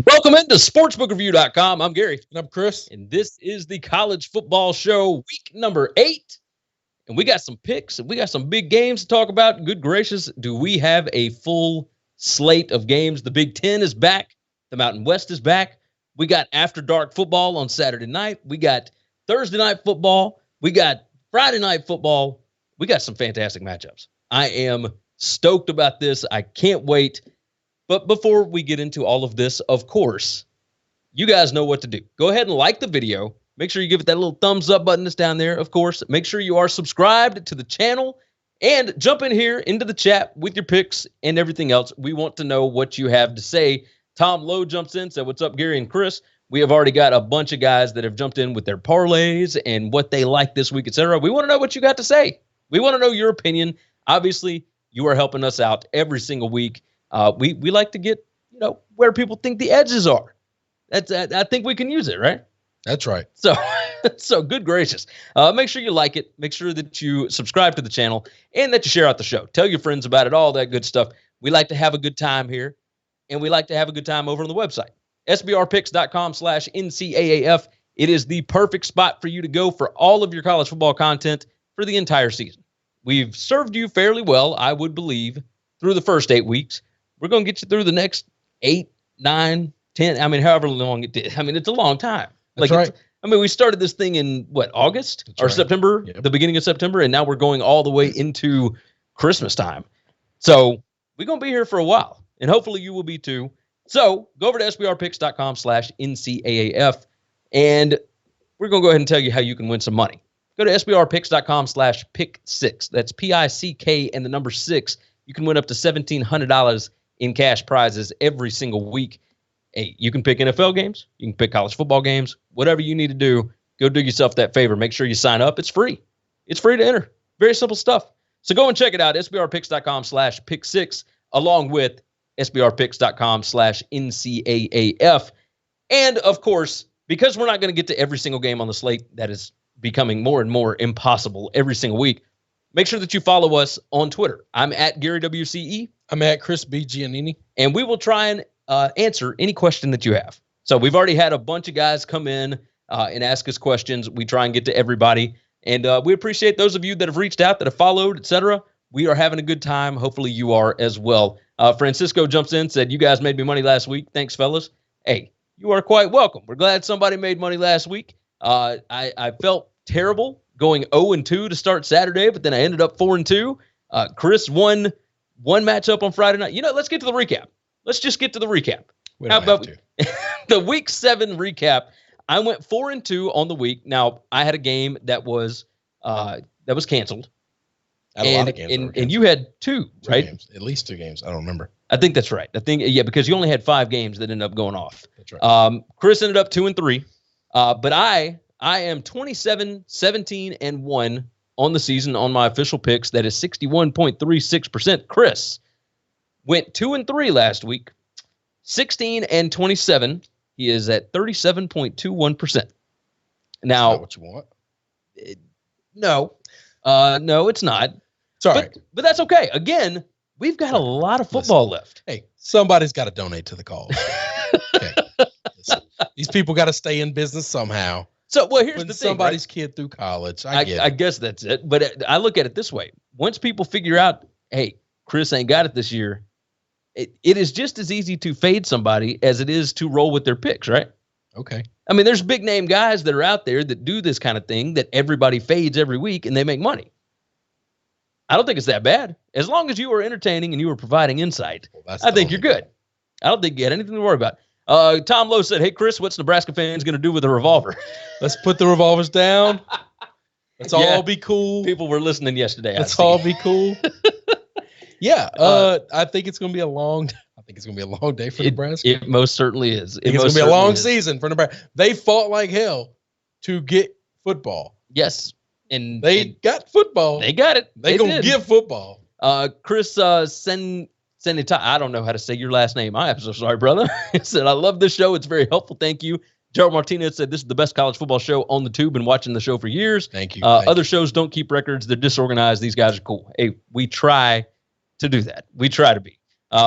Welcome into sportsbookreview.com. I'm Gary. And I'm Chris. And this is the college football show, week number 8. And we got some picks and we got some big games to talk about. Good gracious, do we have a full slate of games? The Big Ten is back. The Mountain West is back. We got after dark football on Saturday night. We got Thursday night football. We got Friday night football. We got some fantastic matchups. I am stoked about this. I can't wait. But before we get into all of this, of course, you guys know what to do. Go ahead and like the video. Make sure you give it that little thumbs up button that's down there, of course. Make sure you are subscribed to the channel and jump in here into the chat with your picks and everything else. We want to know what you have to say. Tom Lowe jumps in, said, "What's up, Gary and Chris?" We have already got a bunch of guys that have jumped in with their parlays and what they like this week, etc. We want to know what you got to say. We want to know your opinion. Obviously, you are helping us out every single week. We like to get, where people think the edges are. I think we can use it, right? That's right. So good gracious. Make sure you like it. Make sure that you subscribe to the channel and that you share out the show. Tell your friends about it, all that good stuff. We like to have a good time here, and we like to have a good time over on the website. SBRpicks.com/NCAAF. It is the perfect spot for you to go for all of your college football content for the entire season. We've served you fairly well, I would believe, through the first 8 weeks. We're going to get you through the next 8, 9, 10. I mean, however long it did. I mean, it's a long time. That's right. We started this thing in, August or September, the beginning of September, and now we're going all the way into Christmas time. So we're going to be here for a while, and hopefully you will be too. So go over to SBRpicks.com/NCAAF, and we're going to go ahead and tell you how you can win some money. Go to SBRpicks.com/pick6. That's PICK and the number 6. You can win up to $1,700 in cash prizes every single week. Hey, you can pick NFL games. You can pick college football games. Whatever you need to do, go do yourself that favor. Make sure you sign up. It's free. It's free to enter. Very simple stuff. So go and check it out, SBRpicks.com/pick6, along with SBRpicks.com/NCAAF. And, of course, because we're not going to get to every single game on the slate, that is becoming more and more impossible every single week, make sure that you follow us on Twitter. I'm at Gary WCE. I'm at Chris B. Giannini. And we will try and answer any question that you have. So we've already had a bunch of guys come in and ask us questions. We try and get to everybody. And we appreciate those of you that have reached out, that have followed, etc. We are having a good time. Hopefully you are as well. Francisco jumps in, said, "You guys made me money last week. Thanks, fellas." Hey, you are quite welcome. We're glad somebody made money last week. I felt terrible going 0-2 to start Saturday, but then I ended up 4-2. Chris won one matchup on Friday night. Let's get to the recap. Let's just get to the recap. How about the week 7 recap? I went 4-2 on the week. Now, I had a game that was canceled. I had a lot of games. And you had two, right? Games. At least 2 games. I don't remember. I think that's right. Because you only had 5 games that ended up going off. That's right. Chris ended up 2-3. But I am 27-17-1 on the season on my official picks. That is 61.36%. Chris went 2-3 last week, 16-27. He is at 37.21%. Now, not what you want. No, it's not. It's all right. But that's okay. Again, we've got a lot of football left. Hey, somebody's got to donate to the cause. Okay. Listen, these people got to stay in business somehow. So, here's the thing. Somebody's kid through college. I guess that's it. But I look at it this way. Once people figure out, hey, Chris ain't got it this year, it is just as easy to fade somebody as it is to roll with their picks, right? Okay. I mean, there's big name guys that are out there that do this kind of thing that everybody fades every week and they make money. I don't think it's that bad. As long as you are entertaining and you are providing insight, I think you're good. I don't think you had anything to worry about. Tom Lowe said, "Hey, Chris, what's Nebraska fans going to do with a revolver?" Let's put the revolvers down. Let's all be cool. People were listening yesterday. Let's all be cool. Yeah. I think it's going to be a long day for Nebraska. It most certainly is. It's going to be a long season for Nebraska. They fought like hell to get football. Yes. And they got football. They got it. They're going to give football. Chris Senita, I don't know how to say your last name. I am so sorry, brother. He said, "I love this show. It's very helpful. Thank you." Gerald Martinez said, "This is the best college football show on the tube. Been watching the show for years." Thank you. Other shows don't keep records. They're disorganized. These guys are cool. Hey, we try to do that. We try to be.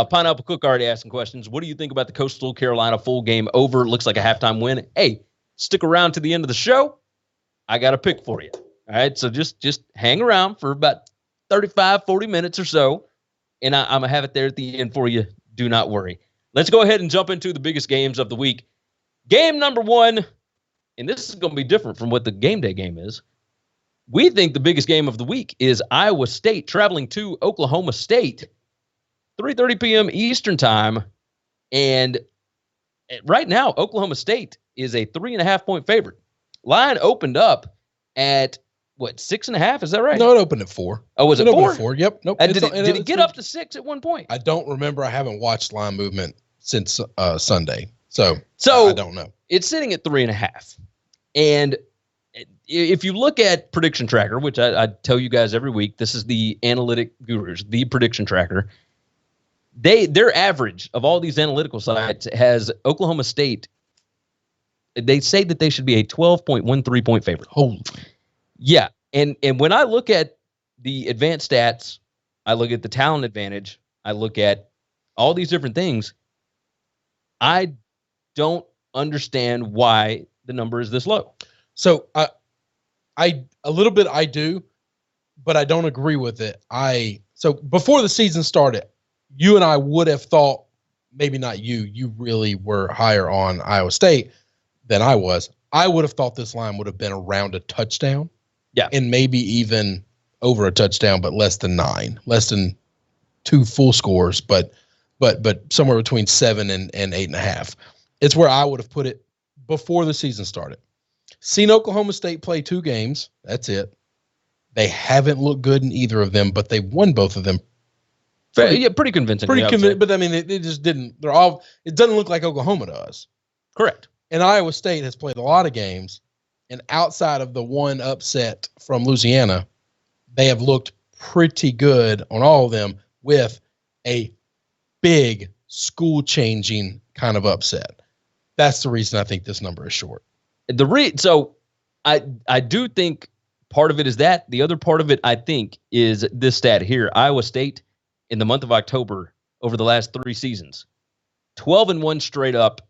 Pineapple Cook already asking questions. What do you think about the Coastal Carolina full game over? Looks like a halftime win. Hey, stick around to the end of the show. I got a pick for you. All right, so just hang around for about 35, 40 minutes or so, and I'm going to have it there at the end for you. Do not worry. Let's go ahead and jump into the biggest games of the week. Game number one, and this is going to be different from what the game day game is. We think the biggest game of the week is Iowa State traveling to Oklahoma State, 3:30 p.m. Eastern time, and right now, Oklahoma State is a 3.5-point favorite. Line opened up at, 6.5? Is that right? No, it opened at 4. Oh, was it 4? Opened at 4. Yep. Nope. Did it get up to 6 at one point? I don't remember. I haven't watched line movement since Sunday, so I don't know. It's sitting at 3.5, and if you look at Prediction Tracker, which I tell you guys every week, this is the analytic gurus, the Prediction Tracker. Their average of all these analytical sites has Oklahoma State. They say that they should be a 12.13 point favorite. Holy. Yeah. And when I look at the advanced stats, I look at the talent advantage, I look at all these different things, I don't understand why the number is this low. So I a little bit I do, but I don't agree with it. So before the season started, you and I would have thought, maybe not you really were higher on Iowa State than I was. I would have thought this line would have been around a touchdown. Yeah. And maybe even over a touchdown, but less than 9, less than 2 full scores, but somewhere between 7 and 8.5. It's where I would have put it before the season started. Seen Oklahoma State play 2 games. That's it. They haven't looked good in either of them, but they won both of them. Pretty convincing. Pretty convincing, but I mean, they just didn't. It doesn't look like Oklahoma to us. Correct. And Iowa State has played a lot of games, and outside of the one upset from Louisiana, they have looked pretty good on all of them with a big school-changing kind of upset. That's the reason I think this number is short. So I do think part of it is that. The other part of it, I think, is this stat here. Iowa State in the month of October over the last 3 seasons, 12-1 straight up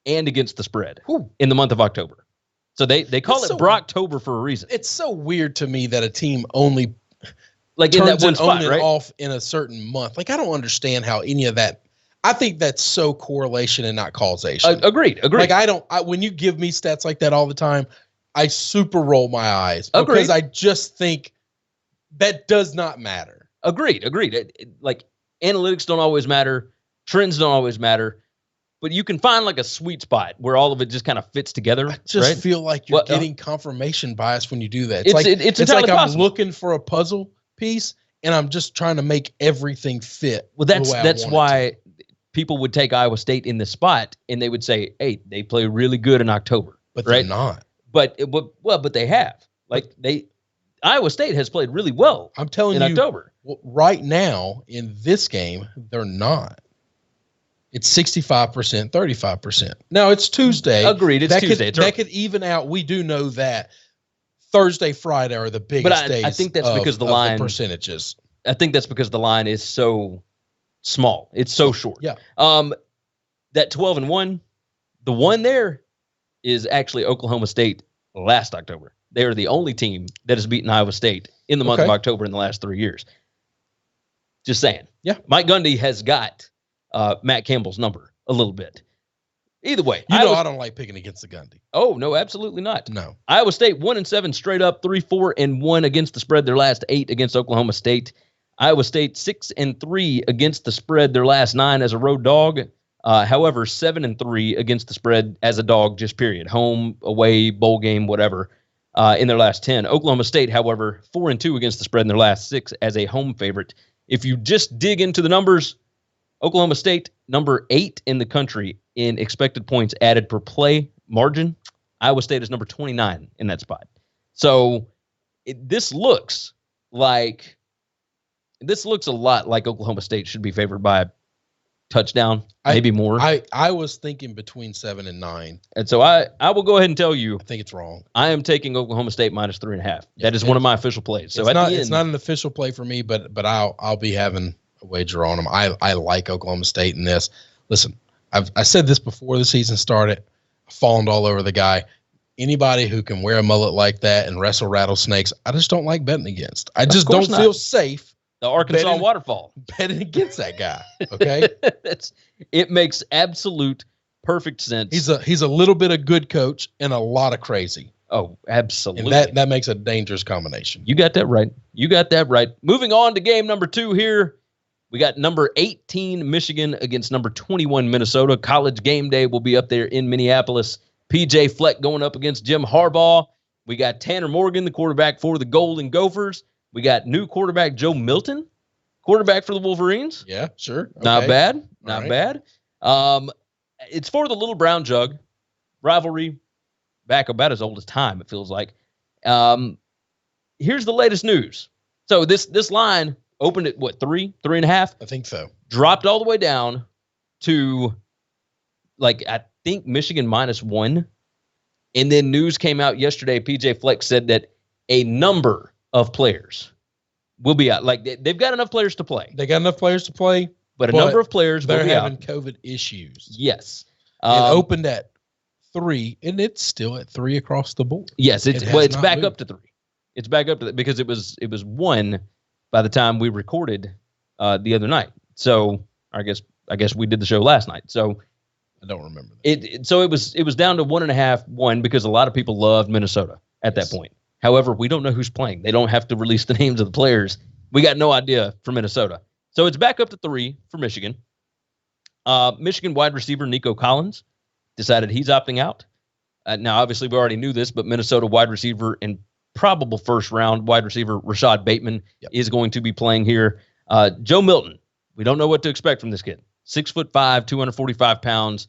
and against the spread in the month of October. So they call it Brocktober for a reason. It's so weird to me that a team only like in that one spot, right? Off in a certain month. Like, I don't understand how any of that. I think that's so correlation and not causation. Agreed. Like, when you give me stats like that all the time, I super roll my eyes because I just think that does not matter. Agreed. Like, analytics don't always matter. Trends don't always matter. But you can find like a sweet spot where all of it just kind of fits together. I just feel like you're getting confirmation bias when you do that. It's like I'm looking for a puzzle piece and I'm just trying to make everything fit. Well, that's why people would take Iowa State in this spot and they would say, hey, they play really good in October. But they're not. But they have. Like, Iowa State has played really well. I'm telling you, October. Right now in this game, they're not. It's 65%, 35%. Now, it's Tuesday. Agreed. It's Tuesday. That could even out. We do know that Thursday, Friday are the biggest days. I think that's because the line percentages. I think that's because the line is so small. It's so short. Yeah. That 12-1, the one there is actually Oklahoma State last October. They are the only team that has beaten Iowa State in the month of October in the last 3 years. Just saying. Yeah. Mike Gundy has got Matt Campbell's number a little bit. Either way. I don't like picking against the Gundy. Oh, no, absolutely not. No. Iowa State 1-7 straight up, 3-4-1 against the spread, their last 8 against Oklahoma State. Iowa State 6-3 against the spread, their last 9 as a road dog. However, 7-3 against the spread as a dog, just period. Home, away, bowl game, whatever, in their last 10. Oklahoma State, however, 4-2 against the spread in their last 6 as a home favorite. If you just dig into the numbers, Oklahoma State, number 8 in the country in expected points added per play margin. Iowa State is number 29 in that spot. So this looks a lot like Oklahoma State should be favored by a touchdown, maybe more. I was thinking between 7 and 9. And so I will go ahead and tell you, I think it's wrong. I am taking Oklahoma State minus 3.5. That is one of my official plays. So it's not an official play for me, but I'll be having wager on them. I like Oklahoma State in this. Listen, I said this before the season started. I fawned all over the guy. Anybody who can wear a mullet like that and wrestle rattlesnakes, I just don't like betting against. I just don't feel safe. The Arkansas waterfall. Betting against that guy. Okay. It makes absolute perfect sense. He's a little bit of good coach and a lot of crazy. Oh, absolutely. And that makes a dangerous combination. You got that right. Moving on to game number 2 here. We got number 18 Michigan against number 21 Minnesota. College game day will be up there in Minneapolis. PJ Fleck going up against Jim Harbaugh. We got Tanner Morgan, the quarterback for the Golden Gophers. We got new quarterback Joe Milton, quarterback for the Wolverines. Yeah, sure. Okay. Not bad. Not bad. It's for the Little Brown Jug rivalry, back about as old as time, it feels like. Here's the latest news. So this line opened at what, 3.5? I think so. Dropped all the way down to, like, I think Michigan -1. And then news came out yesterday. PJ Fleck said that a number of players will be out. Like, they've got enough players to play. But a number of players will be out. They're having COVID issues. Yes. It opened at 3, and it's still at 3 across the board. Yes, it's back up to 3. It's back up to that because it was 1 by the time we recorded the other night. So I guess we did the show last night. So I don't remember that. So it was down to 1.5, 1 because a lot of people loved Minnesota at that point. However, we don't know who's playing. They don't have to release the names of the players. We got no idea for Minnesota. So it's back up to 3 for Michigan. Michigan wide receiver Nico Collins decided he's opting out. Now, obviously, we already knew this, but Minnesota wide receiver and probable first-round wide receiver Rashad Bateman is going to be playing here. Joe Milton, we don't know what to expect from this kid. 6'5", 245 pounds.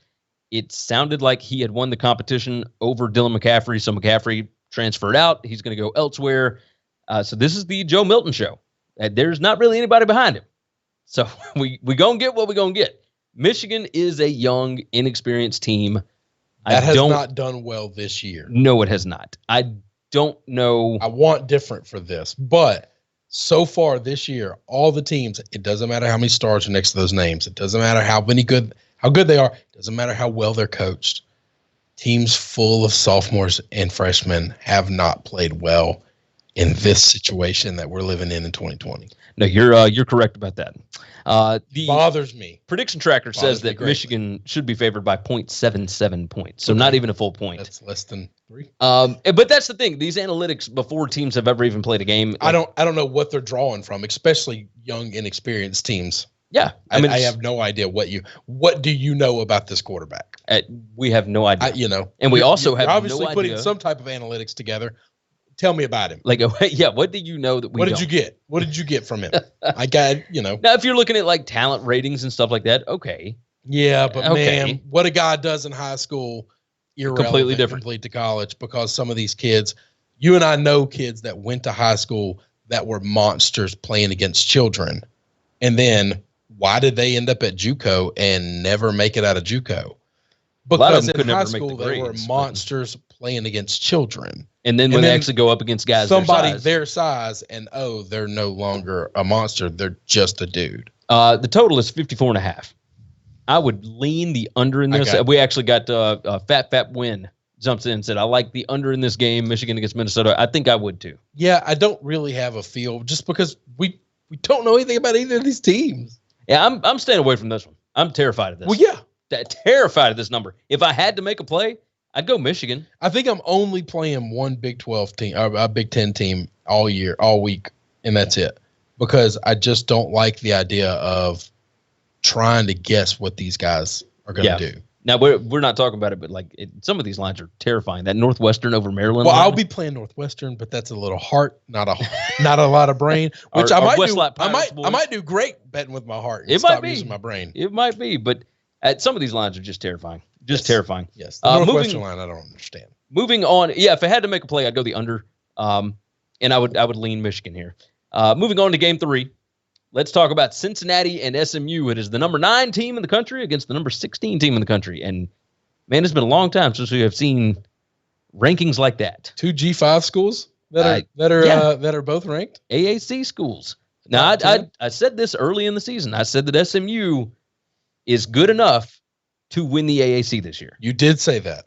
It sounded like he had won the competition over Dylan McCaffrey, so McCaffrey transferred out. He's going to go elsewhere. So this is the Joe Milton show. There's not really anybody behind him. So we going to get what we going to get. Michigan is a young, inexperienced team. That has not done well this year. No, it has not. I don't know. I want different for this, but so far this year, all the teams, it doesn't matter how many stars are next to those names. It doesn't matter how good they are. It doesn't matter how well they're coached. Teams full of sophomores and freshmen have not played well in this situation that we're living in 2020. No, you're correct about that. The bothers me. Prediction tracker says that Michigan should be favored by 0.77 points, so not even a full point. That's less than 3. But that's the thing. These analytics before teams have ever even played a game. I don't know what they're drawing from, especially young, inexperienced teams. Yeah, I have no idea what do you know about this quarterback? We have no idea. And we also have obviously no putting idea. some type of analytics together. Tell me about him. Like, yeah, what do you know that we What did you get? What did you get from him? I got, Now, if you're looking at like talent ratings and stuff like that, okay. Yeah, but man, what a guy does in high school, completely different to college, because some of these kids, you and I know kids that went to high school that were monsters playing against children. And then why did they end up at JUCO and never make it out of JUCO? Because in high school, they were monsters playing against children. And then when they actually go up against guys their size, and they're no longer a monster. They're just a dude. The total is 54.5. I would lean the under in this. We actually got Fat Win jumps in and said, I like the under in this game, Michigan against Minnesota. I think I would too. Yeah, I don't really have a feel just because we don't know anything about either of these teams. Yeah, I'm staying away from this one. I'm terrified of this. Well, yeah. Terrified of this number. If I had to make a play, I'd go Michigan. I think I'm only playing one Big 12 team, or a Big 10 team all week, and that's it. Because I just don't like the idea of trying to guess what these guys are going to do. Now, we're not talking about it, but some of these lines are terrifying. That Northwestern over Maryland. Well, I'll be playing Northwestern, but that's a little heart, not a lot of brain. Which I might do great betting with my heart. And stop using my brain. It might be, but some of these lines are just terrifying. Terrifying. Yes. The Northwestern line, I don't understand. Moving on. Yeah, if I had to make a play, I'd go the under. And I would lean Michigan here. Moving on to game 3. Let's talk about Cincinnati and SMU. It is the number 9 team in the country against the number 16 team in the country. And man, it's been a long time since we have seen rankings like that. 2 G5 schools that are both ranked. AAC schools. Now, Top 10? I said this early in the season. I said that SMU is good enough to win the AAC this year. You did say that.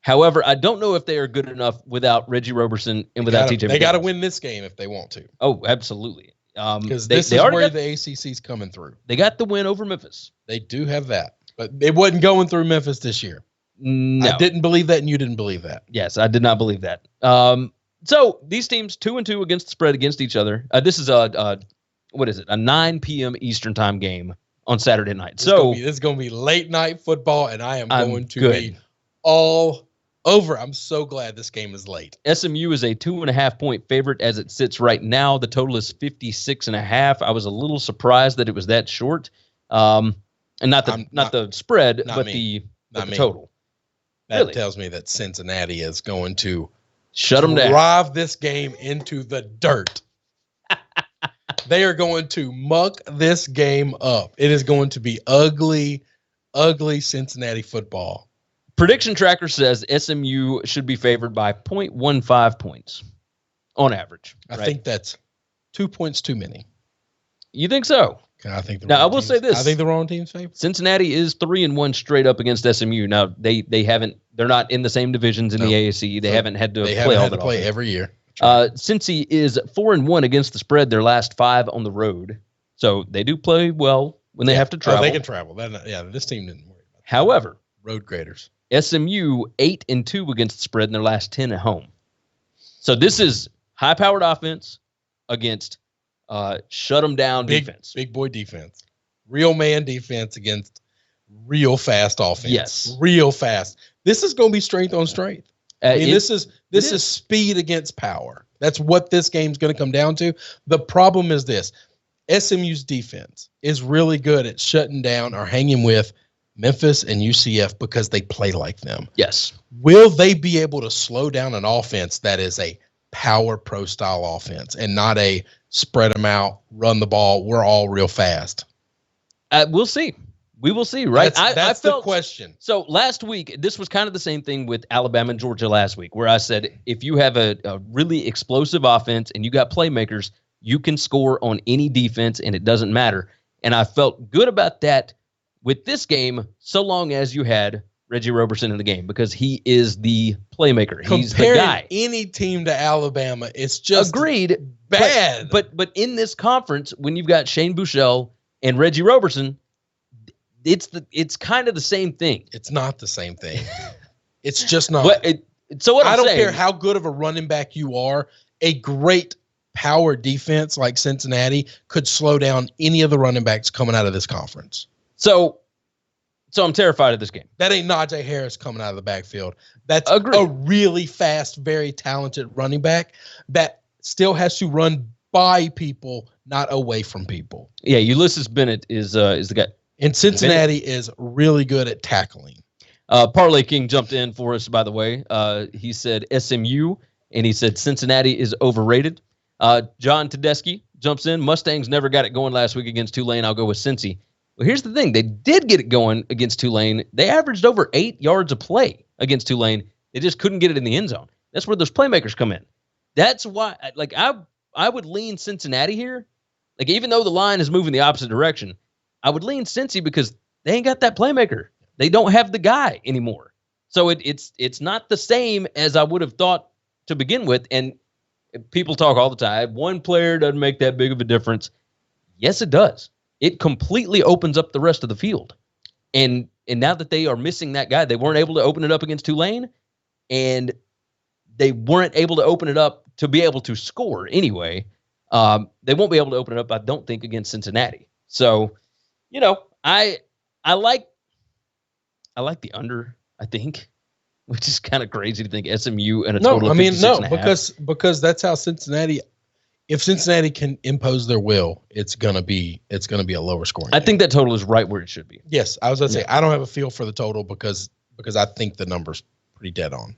However, I don't know if they are good enough without Reggie Roberson and without TJ. They got to win this game if they want to. Oh, absolutely. Because this is where the ACC's coming through. They got the win over Memphis. They do have that, but it wasn't going through Memphis this year. No. I didn't believe that, and you didn't believe that. Yes, I did not believe that. So these teams 2-2 against the spread against each other. This is a 9 p.m. Eastern time game on Saturday night. This is going to be late night football, and I'm going to be all over. I'm so glad this game is late. SMU is a 2.5 point favorite as it sits right now. The total is 56.5. I was a little surprised that it was that short. And not the spread, but the total. That tells me that Cincinnati is going to shut them down. Drive this game into the dirt. They are going to muck this game up. It is going to be ugly, ugly Cincinnati football. Prediction Tracker says SMU should be favored by 0.15 points on average. I think that's 2 points too many. You think so? I think I will say this. I think the wrong team's favored. Cincinnati is 3-1 straight up against SMU. Now they're not in the same divisions in the AAC. They haven't had to play every year. Cincy is 4-1 against the spread their last 5 on the road. So they do play well when they have to travel. They can travel. This team didn't worry about that. However, road graders. SMU 8-2 against the spread in their last 10 at home. So this is high-powered offense against shut them down defense. Big boy defense. Real man defense against real fast offense. Yes. Real fast. This is going to be strength on strength. This is speed against power. That's what this game's going to come down to. The problem is this. SMU's defense is really good at shutting down or hanging with Memphis and UCF because they play like them. Yes. Will they be able to slow down an offense that is a power pro style offense and not a spread them out, run the ball, we're all real fast? We'll see. We will see, right? That's the question. So last week, this was kind of the same thing with Alabama and Georgia last week, where I said if you have a really explosive offense and you got playmakers, you can score on any defense and it doesn't matter. And I felt good about that with this game, so long as you had Reggie Roberson in the game, because he is the playmaker. He's the guy. Any team to Alabama, it's just agreed bad. But in this conference, when you've got Shane Buechele and Reggie Roberson, it's kind of the same thing. It's not the same thing. It's just not. I don't care how good of a running back you are. A great power defense like Cincinnati could slow down any of the running backs coming out of this conference. So I'm terrified of this game. That ain't Najee Harris coming out of the backfield. That's a really fast, very talented running back that still has to run by people, not away from people. Yeah, Ulysses Bennett is the guy. And Cincinnati is really good at tackling. Parlay King jumped in for us, by the way. He said SMU, and he said Cincinnati is overrated. John Tedeschi jumps in. Mustangs never got it going last week against Tulane. I'll go with Cincy. Well, here's the thing. They did get it going against Tulane. They averaged over 8 yards a play against Tulane. They just couldn't get it in the end zone. That's where those playmakers come in. That's why, I would lean Cincinnati here. Like, even though the line is moving the opposite direction, I would lean Cincy because they ain't got that playmaker. They don't have the guy anymore. So it's not the same as I would have thought to begin with. And people talk all the time. One player doesn't make that big of a difference. Yes, it does. It completely opens up the rest of the field. And now that they are missing that guy, they weren't able to open it up against Tulane, and they weren't able to open it up to be able to score anyway. They won't be able to open it up, I don't think, against Cincinnati. So, I like the under, I think, which is kind of crazy to think SMU and a total of 56.5. Because that's how Cincinnati. If Cincinnati can impose their will, it's gonna be a lower scoring. I think that total is right where it should be. Yes, I was gonna say I don't have a feel for the total because I think the number's pretty dead on.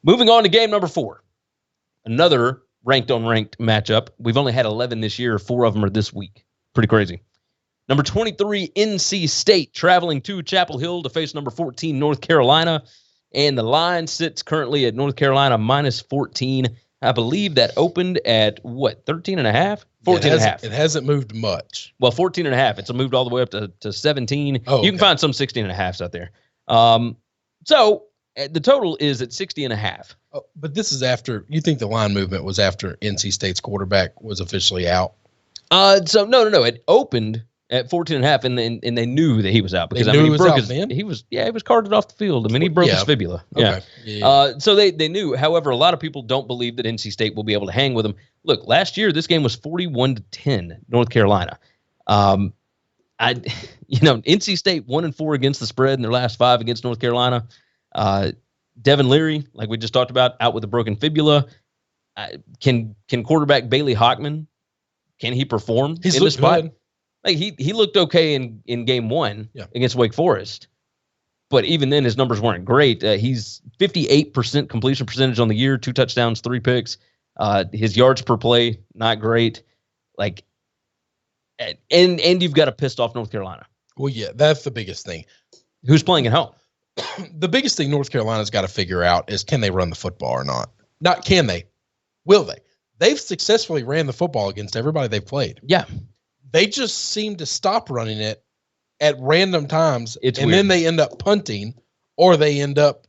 Moving on to game number 4, another ranked on ranked matchup. We've only had 11 this year. 4 of them are this week. Pretty crazy. Number 23 NC State traveling to Chapel Hill to face number 14 North Carolina, and the line sits currently at North Carolina -14. I believe that opened at what, 13 and a half? 14 and a half. It hasn't moved much. Well, 14 and a half. It's moved all the way up to 17. Oh, You can find some 16 and a halves out there. So the total is at 60 and a half. Oh, but this is after, you think the line movement was after NC State's quarterback was officially out? So no. It opened at 14 and a half, and they knew that he was out because he broke his. He was carted off the field. I mean, he broke his fibula. Okay. Yeah. So they knew. However, a lot of people don't believe that NC State will be able to hang with them. Look, last year this game was 41-10 North Carolina. NC State 1-4 against the spread in their last 5 against North Carolina. Devin Leary, like we just talked about, out with a broken fibula. Can quarterback Bailey Hockman? Can he perform in this spot? Good. Like he looked okay in game 1 against Wake Forest, but even then his numbers weren't great. He's 58% completion percentage on the year, 2 touchdowns, 3 picks. His yards per play not great. Like, and you've got a pissed off North Carolina. Well, yeah, that's the biggest thing. Who's playing at home? The biggest thing North Carolina's got to figure out is, can they run the football or not? Not can they, will they? They've successfully ran the football against everybody they've played. Yeah. They just seem to stop running it at random times, It's and weird. then they end up punting or they end up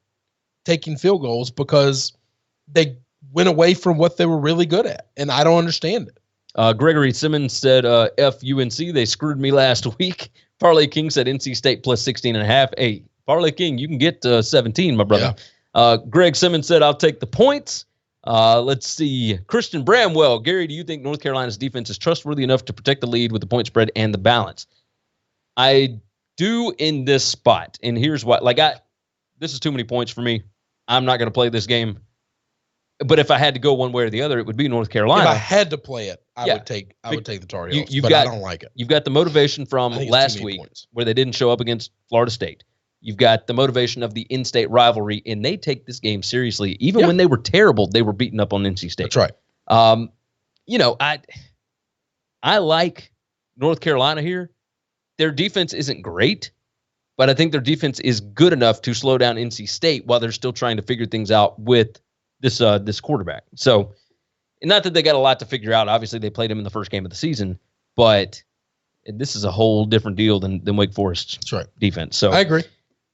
taking field goals because they went away from what they were really good at, and I don't understand it. Gregory Simmons said, F UNC, they screwed me last week. Parlay King said NC State plus 16.5. Hey, Parlay King, you can get 17, my brother. Yeah. Greg Simmons said, I'll take the points. Let's see. Christian Bramwell. Gary, do you think North Carolina's defense is trustworthy enough to protect the lead with the point spread and the balance? I do in this spot. And here's why. This is too many points for me. I'm not going to play this game. But if I had to go one way or the other, it would be North Carolina. If I had to play it, I would take the Tar Heels, but I don't like it. You've got the motivation from last week where they didn't show up against Florida State. You've got the motivation of the in-state rivalry, and they take this game seriously. Even when they were terrible, they were beating up on NC State. That's right. I like North Carolina here. Their defense isn't great, but I think their defense is good enough to slow down NC State while they're still trying to figure things out with this quarterback. So, not that they got a lot to figure out. Obviously, they played him in the first game of the season, but this is a whole different deal than Wake Forest's defense. So I agree.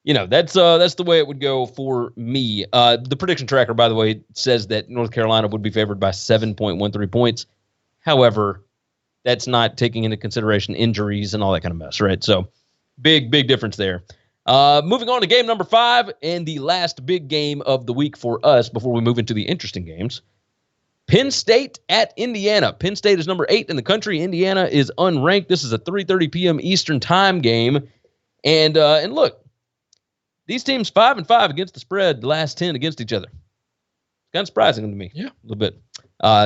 That's the way it would go for me. The prediction tracker, by the way, says that North Carolina would be favored by 7.13 points. However, that's not taking into consideration injuries and all that kind of mess, right? So big difference there. Moving on to game number 5 and the last big game of the week for us before we move into the interesting games. Penn State at Indiana. Penn State is number 8 in the country. Indiana is unranked. This is a 3:30 p.m. Eastern time game. And look, these teams 5-5 against the spread, the last 10 against each other. It's kind of surprising to me. Yeah. A little bit.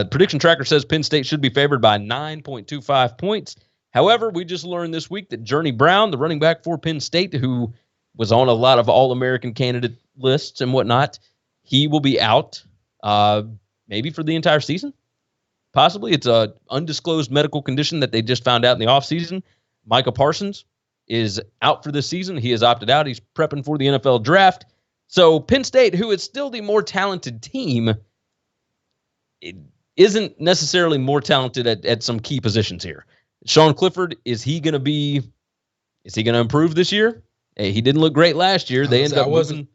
Prediction tracker says Penn State should be favored by 9.25 points. However, we just learned this week that Journey Brown, the running back for Penn State, who was on a lot of All-American candidate lists and whatnot, he will be out maybe for the entire season. Possibly. It's an undisclosed medical condition that they just found out in the offseason. Micah Parsons is out for this season. He has opted out. He's prepping for the NFL draft. So Penn State, who is still the more talented team, it isn't necessarily more talented at some key positions here. Sean Clifford, is he going to improve this year? Hey, he didn't look great last year. They ended up wasn't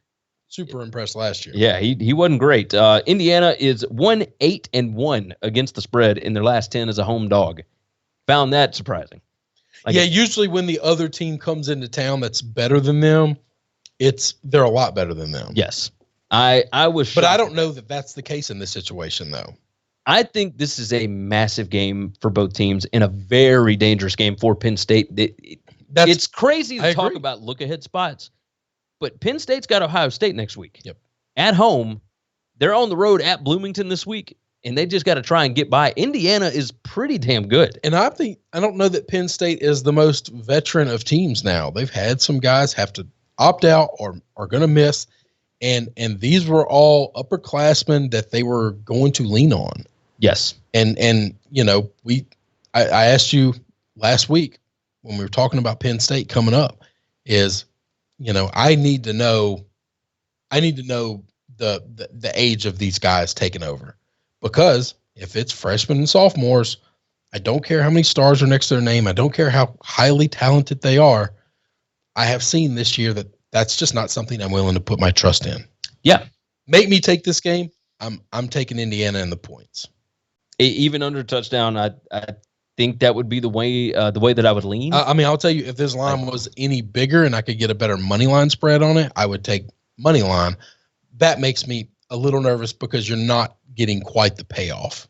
super impressed last year. Yeah, he wasn't great. Indiana is 1-8-1 against the spread in their last 10 as a home dog. Found that surprising. Usually when the other team comes into town that's better than them, they're a lot better than them. Yes. I was shocked. But I don't know that that's the case in this situation, though. I think this is a massive game for both teams and a very dangerous game for Penn State. It's crazy to talk about look-ahead spots, but Penn State's got Ohio State next week. Yep. At home, they're on the road at Bloomington this week, and they just got to try and get by. Indiana is pretty damn good. And I don't know that Penn State is the most veteran of teams now. They've had some guys have to opt out or are going to miss, and these were all upperclassmen that they were going to lean on. Yes. And I asked you last week when we were talking about Penn State coming up is, I need to know the age of these guys taking over, Because if it's freshmen and sophomores, I don't care how many stars are next to their name. I don't care how highly talented they are. I have seen this year that that's just not something I'm willing to put my trust in. Yeah. Make me take this game. I'm taking Indiana in the points. Even under touchdown, I think that would be the way that I would lean. I'll tell you, if this line was any bigger and I could get a better money line spread on it, I would take money line. That makes me a little nervous because you're not getting quite the payoff.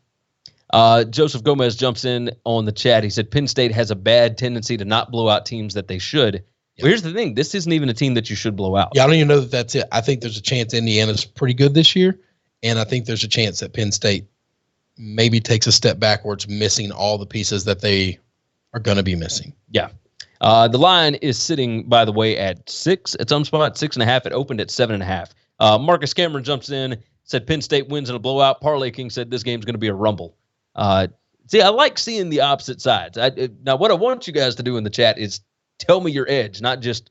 Joseph Gomez jumps in on the chat. He said Penn State has a bad tendency to not blow out teams that they should. Yep. Well, here's the thing. This isn't even a team that you should blow out. Yeah, I don't even know that that's it. I think there's a chance Indiana's pretty good this year, and I think there's a chance that Penn State maybe takes a step backwards, missing all the pieces that they are going to be missing. Yeah. The line is sitting, by the way, at 6 at some spot, 6.5. It opened at 7.5. Marcus Cameron jumps in, said Penn State wins in a blowout. Parlay King said this game's going to be a rumble. See, I like seeing the opposite sides. Now, what I want you guys to do in the chat is tell me your edge, not just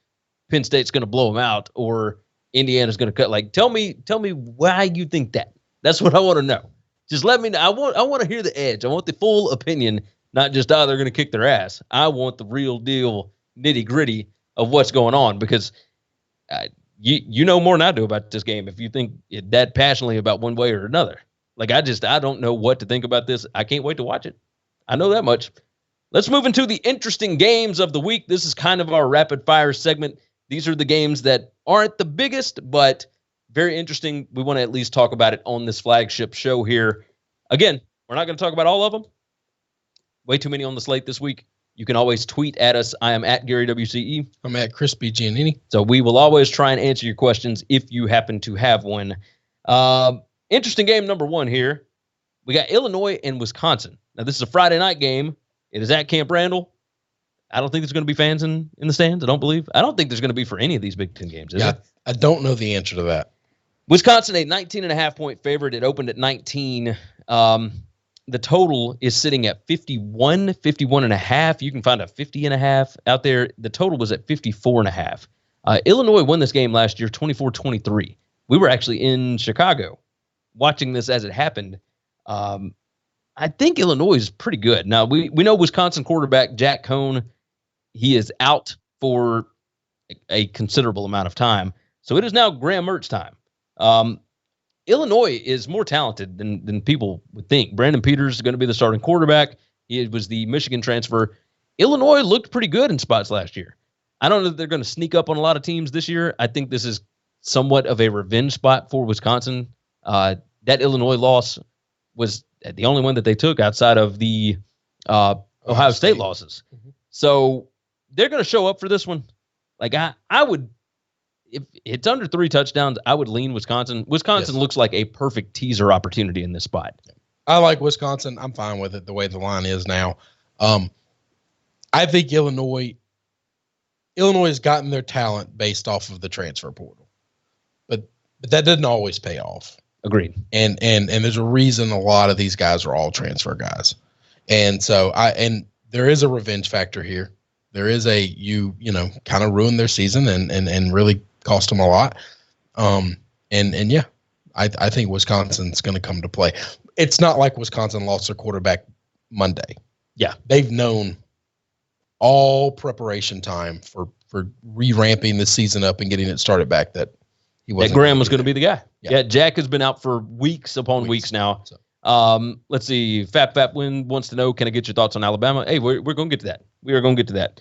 Penn State's going to blow them out or Indiana's going to cut. Like, tell me why you think that. That's what I want to know. Just let me know. I want to hear the edge. I want the full opinion, not just, they're going to kick their ass. I want the real deal nitty gritty of what's going on, because you know more than I do about this game if you think that passionately about one way or another. Like, I don't know what to think about this. I can't wait to watch it. I know that much. Let's move into the interesting games of the week. This is kind of our rapid fire segment. These are the games that aren't the biggest, but very interesting. We want to at least talk about it on this flagship show here. Again, we're not going to talk about all of them. Way too many on the slate this week. You can always tweet at us. I am at Gary WCE. I'm at Crispy Giannini. So we will always try and answer your questions if you happen to have one. Interesting game number one here. We got Illinois and Wisconsin. Now, this is a Friday night game. It is at Camp Randall. I don't think there's going to be fans in the stands. I don't think there's going to be for any of these Big Ten games, is it? I don't know the answer to that. Wisconsin, a 19.5-point favorite. It opened at 19. The total is sitting at 51.5. You can find a 50.5 out there. The total was at 54.5. Illinois won this game last year, 24-23. We were actually in Chicago watching this as it happened. I think Illinois is pretty good. Now, we know Wisconsin quarterback Jack Cohn, he is out for a considerable amount of time. So it is now Graham Mertz time. Illinois is more talented than people would think. Brandon Peters is going to be the starting quarterback. He was the Michigan transfer. Illinois looked pretty good in spots last year. I don't know if they're going to sneak up on a lot of teams this year. I think this is somewhat of a revenge spot for Wisconsin. That Illinois loss was the only one that they took outside of the Ohio State losses. Mm-hmm. So they're going to show up for this one. Like, I would, if it's under 3 touchdowns, I would lean Wisconsin. Wisconsin looks like a perfect teaser opportunity in this spot. I like Wisconsin. I'm fine with it the way the line is now. I think Illinois has gotten their talent based off of the transfer portal, but that doesn't always pay off. Agreed. And there's a reason a lot of these guys are all transfer guys. And so there is a revenge factor here. There is you kind of ruined their season and really cost them a lot. I think Wisconsin's going to come to play. It's not like Wisconsin lost their quarterback Monday. Yeah. They've known all preparation time for re-ramping the season up and getting it started back that Graham was going to be the guy. Yeah, Jack has been out for weeks upon weeks now. So. Let's see. Fap Win wants to know, can I get your thoughts on Alabama? Hey, we're going to get to that. We are going to get to that.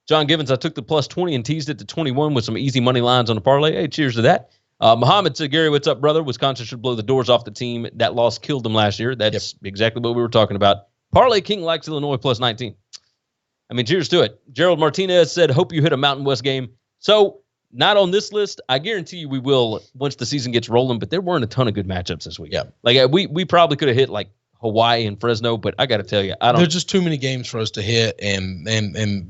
John Givens, I took the plus 20 and teased it to 21 with some easy money lines on the parlay. Hey, cheers to that. Muhammad said, Gary, what's up, brother? Wisconsin should blow the doors off the team. That loss killed them last year. That's exactly what we were talking about. Parlay King likes Illinois plus 19. I mean, cheers to it. Gerald Martinez said, hope you hit a Mountain West game. So, not on this list. I guarantee you we will once the season gets rolling, but there weren't a ton of good matchups this week. Yeah. Like, we probably could have hit, like, Hawaii and Fresno, but I got to tell you, there's just too many games for us to hit, and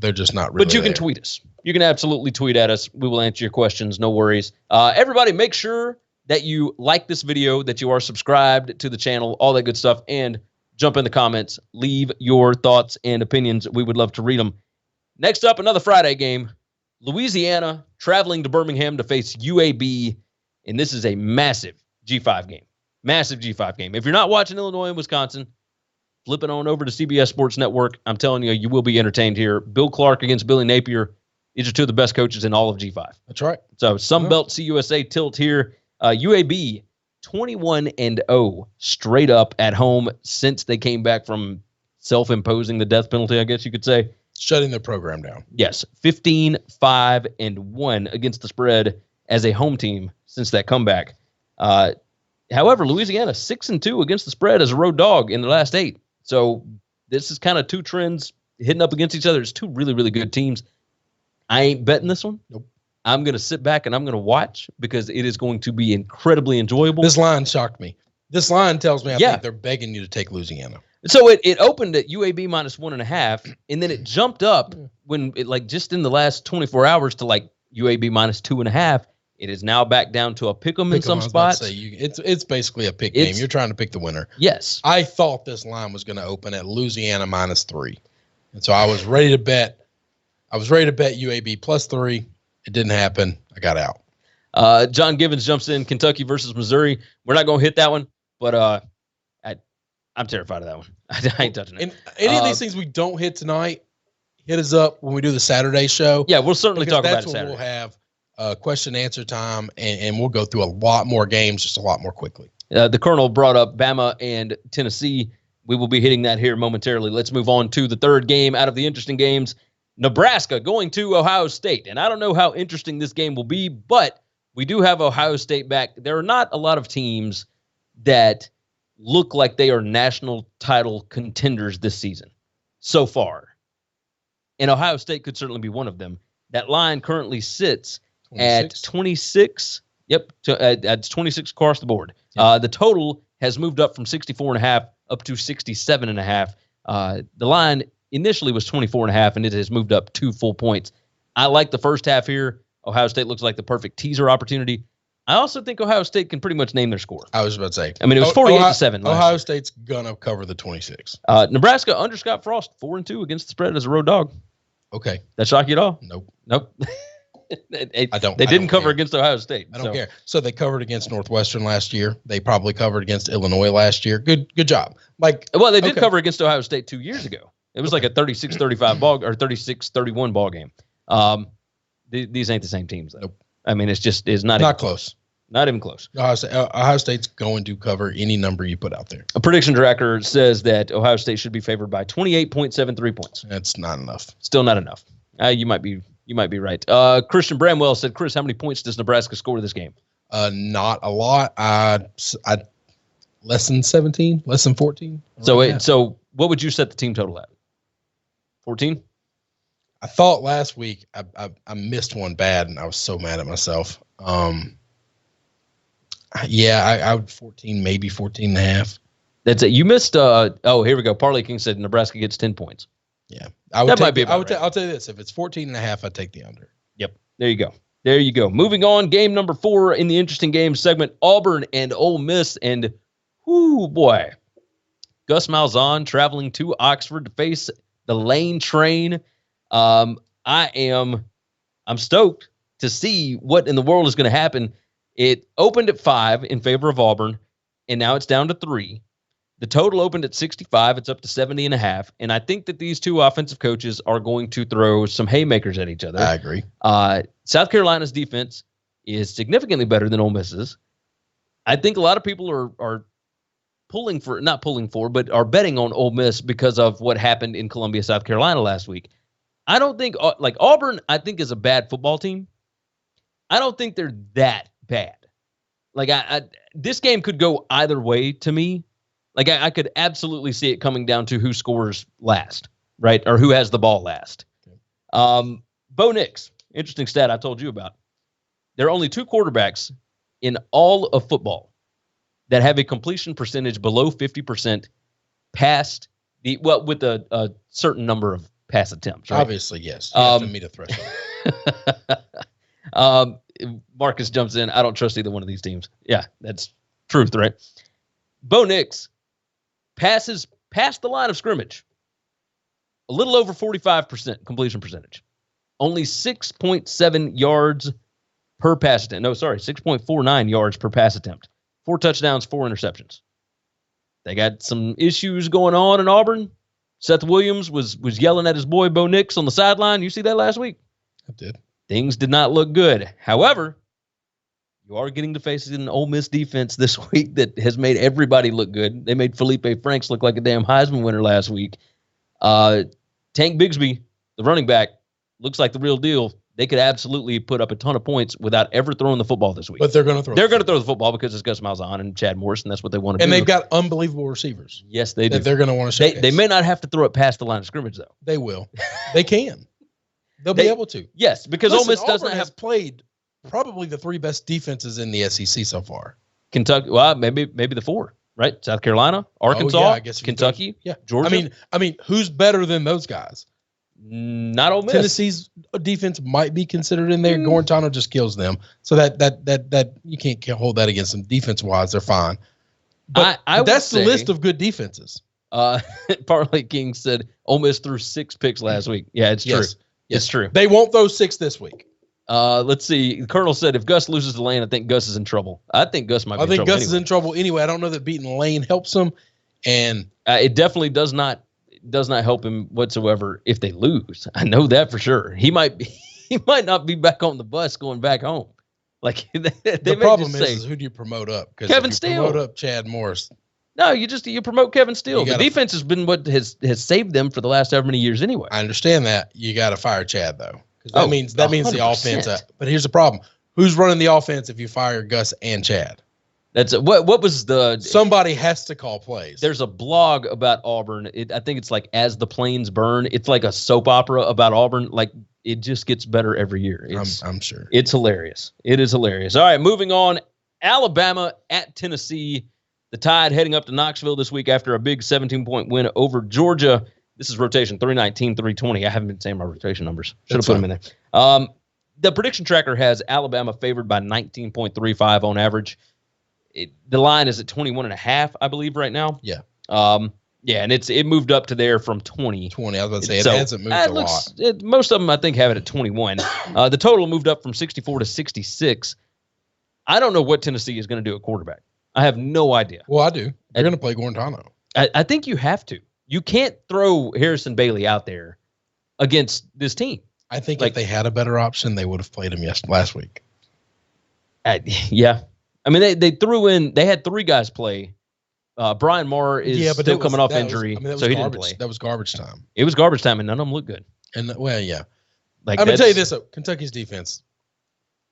they're just not really. But you can tweet us. You can absolutely tweet at us. We will answer your questions. No worries. Everybody, make sure that you like this video, that you are subscribed to the channel, all that good stuff, and jump in the comments. Leave your thoughts and opinions. We would love to read them. Next up, another Friday game. Louisiana traveling to Birmingham to face UAB, and this is a massive G5 game. Massive G5 game. If you're not watching Illinois and Wisconsin, flip it on over to CBS Sports Network. I'm telling you, you will be entertained here. Bill Clark against Billy Napier. These are two of the best coaches in all of G5. That's right. So Sunbelt CUSA tilt here. UAB 21-0 straight up at home since they came back from self-imposing the death penalty, I guess you could say. Shutting their program down. Yes, 15-5-1 against the spread as a home team since that comeback. However, Louisiana 6-2 against the spread as a road dog in the last 8. So this is kind of two trends hitting up against each other. It's two really, really good teams. I ain't betting this one. Nope. I'm going to sit back and I'm going to watch because it is going to be incredibly enjoyable. This line shocked me. This line tells me I think they're begging you to take Louisiana. So it opened at UAB -1.5, and then it jumped up when it just in the last 24 hours to UAB -2.5. It is now back down to a pick 'em in some spots. It's basically a pick game. You're trying to pick the winner. Yes. I thought this line was going to open at Louisiana -3. And so I was ready to bet. UAB +3. It didn't happen. I got out. John Givens jumps in, Kentucky versus Missouri. We're not going to hit that one, but I'm terrified of that one. I ain't touching it. And any of these things we don't hit tonight, hit us up when we do the Saturday show. Yeah, we'll certainly talk about it Saturday. We'll have question and answer time, and we'll go through a lot more games just a lot more quickly. The Colonel brought up Bama and Tennessee. We will be hitting that here momentarily. Let's move on to the third game out of the interesting games. Nebraska going to Ohio State. And I don't know how interesting this game will be, but we do have Ohio State back. There are not a lot of teams that look like they are national title contenders this season so far. And Ohio State could certainly be one of them. That line currently sits 26. At 26. Yep, at 26 across the board. Yep. The total has moved up from 64.5 up to 67.5. The line initially was 24.5, and it has moved up 2 full points. I like the first half here. Ohio State looks like the perfect teaser opportunity. I also think Ohio State can pretty much name their score. I was about to say. I mean, it was 48-7. Ohio State's gonna cover the 26. Nebraska under Scott Frost 4-2 against the spread as a road dog. Okay. That shock you at all? Nope. I don't. They didn't cover against Ohio State. I don't care. So they covered against Northwestern last year. They probably covered against Illinois last year. Good job. They did cover against Ohio State 2 years ago. It was like a 36-35 ball or 36-31 ball game. These ain't the same teams, though. Nope. I mean, it's not close. Not even close. Ohio State's going to cover any number you put out there. A prediction tracker says that Ohio State should be favored by 28.73 points. That's not enough. Still not enough. You might be right. Christian Bramwell said, Chris, how many points does Nebraska score this game? Not a lot. I less than 17, less than 14. So what would you set the team total at? 14? I thought last week I missed one bad, and I was so mad at myself. I would 14, maybe 14.5. That's it. You missed. Here we go. Parlay King said Nebraska gets 10 points. Yeah, I'll tell you this: if it's 14.5, I'd take the under. Yep. There you go. Moving on, game number 4 in the interesting games segment: Auburn and Ole Miss. And boy, Gus Malzahn traveling to Oxford to face the Lane Train. I'm stoked to see what in the world is going to happen. It opened at 5 in favor of Auburn, and now it's down to 3. The total opened at 65. It's up to 70.5. And I think that these two offensive coaches are going to throw some haymakers at each other. I agree. South Carolina's defense is significantly better than Ole Miss's. I think a lot of people are but are betting on Ole Miss because of what happened in Columbia, South Carolina last week. I don't think Auburn, I think, is a bad football team. I don't think they're that bad. This game could go either way to me. I could absolutely see it coming down to who scores last, right? Or who has the ball last. Okay. Bo Nix, interesting stat I told you about. There are only 2 quarterbacks in all of football that have a completion percentage below 50% past with a certain number of pass attempts. Right? Obviously, yes. You have to meet a threshold. Marcus jumps in. I don't trust either one of these teams. Yeah, that's truth, right? Bo Nix passes past the line of scrimmage a little over 45% completion percentage. Only 6.7 yards per pass attempt. No, sorry, 6.49 yards per pass attempt. 4 touchdowns, 4 interceptions. They got some issues going on in Auburn. Seth Williams was yelling at his boy Bo Nix on the sideline. You see that last week? I did. Things did not look good. However, you are getting to face an Ole Miss defense this week that has made everybody look good. They made Felipe Franks look like a damn Heisman winner last week. Tank Bigsby, the running back, looks like the real deal. They could absolutely put up a ton of points without ever throwing the football this week. But they're going to throw. They're going to throw the football because it's Gus Malzahn and Chad Morris, and that's what they want to do. And they've got unbelievable receivers. Yes, they do. That they're going to want to showcase. They may not have to throw it past the line of scrimmage, though. They will. They can. They'll be able to. Yes, because Ole Miss doesn't Auburn have has played probably the 3 best defenses in the SEC so far. Kentucky. Well, maybe the 4, right? South Carolina, Arkansas, I guess Kentucky, Georgia. I mean, who's better than those guys? Not Ole Miss. Tennessee's defense might be considered in there. Guarantano just kills them, so that you can't hold that against them. Defense wise, they're fine. But that's the list of good defenses. Parlay King said Ole Miss threw 6 picks last week. Yeah, it's true. Yes. It's true. They won't throw 6 this week. Let's see. The Colonel said if Gus loses to Lane, I think Gus is in trouble. I think Gus might be in trouble. I think Gus is in trouble anyway. I don't know that beating Lane helps him, and it definitely does not help him whatsoever if they lose. I know that for sure. He might not be back on the bus going back home. Like the problem is who do you promote up? Because Kevin Steele. Promote up Chad Morris. No, you promote Kevin Steele. The defense has been what has saved them for the last however many years anyway. I understand that. You got to fire Chad though, because that means the 100%. offense. But here's the problem: who's running the offense if you fire Gus and Chad? That's what was the somebody has to call plays. There's a blog about Auburn. I think it's like As the Plains Burn. It's like a soap opera about Auburn. Like it just gets better every year. I'm sure. It's hilarious. It is hilarious. All right, moving on. Alabama at Tennessee. The Tide heading up to Knoxville this week after a big 17-point win over Georgia. This is rotation 319, 320. I haven't been saying my rotation numbers. Should have put them in there. The prediction tracker has Alabama favored by 19.35 on average. The line is at 21.5, I believe, right now. Yeah. And it moved up to there from 20. 20. I was about to say it hasn't moved a lot. Most of them, I think, have it at 21. The total moved up from 64 to 66. I don't know what Tennessee is going to do at quarterback. I have no idea. Well, I do. They're going to play Guarantano. I think you have to. You can't throw Harrison Bailey out there against this team. I think if they had a better option, they would have played him last week. Yeah. I mean, they had 3 guys play. Brian Maher is still coming off injury, so he didn't play. That was garbage time. It was garbage time, and none of them looked good. And yeah. Like, I'm going to tell you this, though. Kentucky's defense,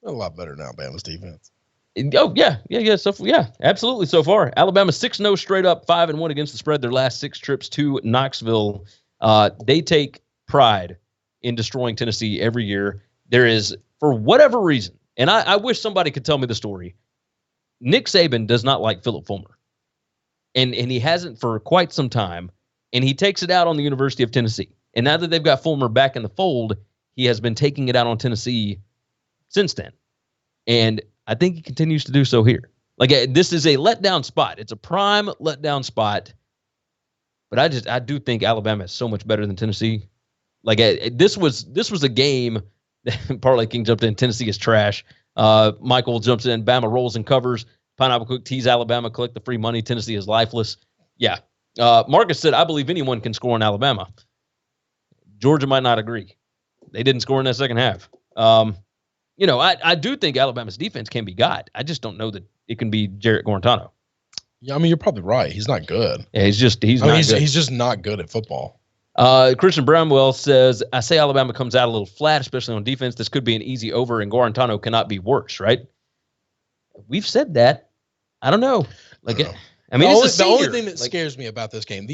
a lot better than Alabama's defense. Oh, yeah. So, yeah, absolutely so far. Alabama 6-0 straight up, 5-1 against the spread their last 6 trips to Knoxville. They take pride in destroying Tennessee every year. There is, for whatever reason, and I wish somebody could tell me the story, Nick Saban does not like Philip Fulmer. And he hasn't for quite some time, and he takes it out on the University of Tennessee. And now that they've got Fulmer back in the fold, he has been taking it out on Tennessee since then. And I think he continues to do so here. Like, this is a letdown spot. It's a prime letdown spot. But I do think Alabama is so much better than Tennessee. Like, this was a game that Parlay King jumped in. Tennessee is trash. Michael jumps in. Bama rolls and covers. Pineapple Cook tease Alabama. Collect the free money. Tennessee is lifeless. Yeah. Marcus said, I believe anyone can score in Alabama. Georgia might not agree. They didn't score in that second half. I do think Alabama's defense can be got. I just don't know that it can be Jarrett Guarantano. Yeah, I mean, you're probably right. He's not good. Yeah, he's not good. He's just not good at football. Christian Brownwell says, I say Alabama comes out a little flat, especially on defense. This could be an easy over, and Guarantano cannot be worse, right? We've said that. I don't know. Like, I mean, the only thing that scares me about this game,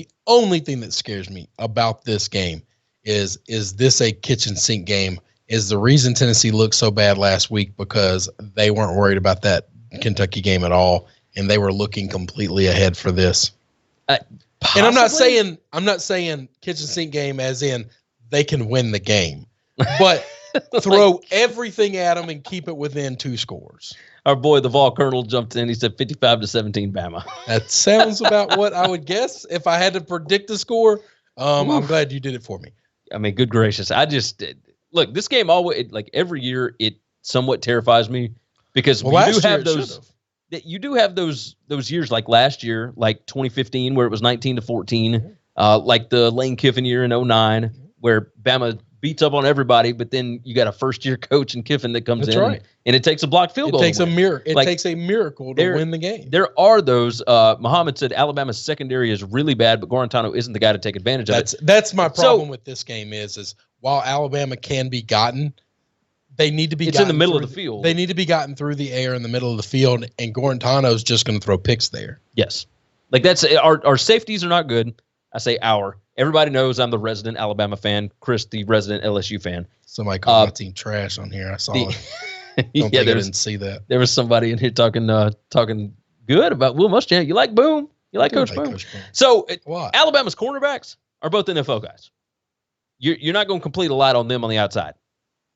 is this a kitchen sink game? Is the reason Tennessee looked so bad last week because they weren't worried about that Kentucky game at all, and they were looking completely ahead for this. And I'm not saying kitchen sink game as in they can win the game, but throw everything at them and keep it within 2 scores. Our boy, the Vol Colonel, jumped in. He said 55-17 Bama. That sounds about what I would guess if I had to predict the score. I'm glad you did it for me. I mean, good gracious. Look, this game always, like every year, it somewhat terrifies me because we do have those. that you do have those years like last year, like 2015, where it was 19-14, like the Lane Kiffin year in 2009, where Bama beats up on everybody, but then you got a first-year coach in Kiffin that comes in, and it takes a blocked field goal. It takes a miracle to win the game. There are those. Muhammad said Alabama's secondary is really bad, but Guarantano isn't the guy to take advantage of it. That's my problem with this game is while Alabama can be gotten, they need to be. It's in the middle of the field. They need to be gotten through the air in the middle of the field, and Guarantano's just going to throw picks there. Yes, like that's our safeties are not good. I say everybody knows I'm the resident Alabama fan. Chris, the resident LSU fan. Somebody called my team trash on here. I saw it. I didn't see that. There was somebody in here talking good about Will Muschamp. You like Boom? You like Coach Boom? So Alabama's cornerbacks are both NFL guys. You're not going to complete a lot on them on the outside,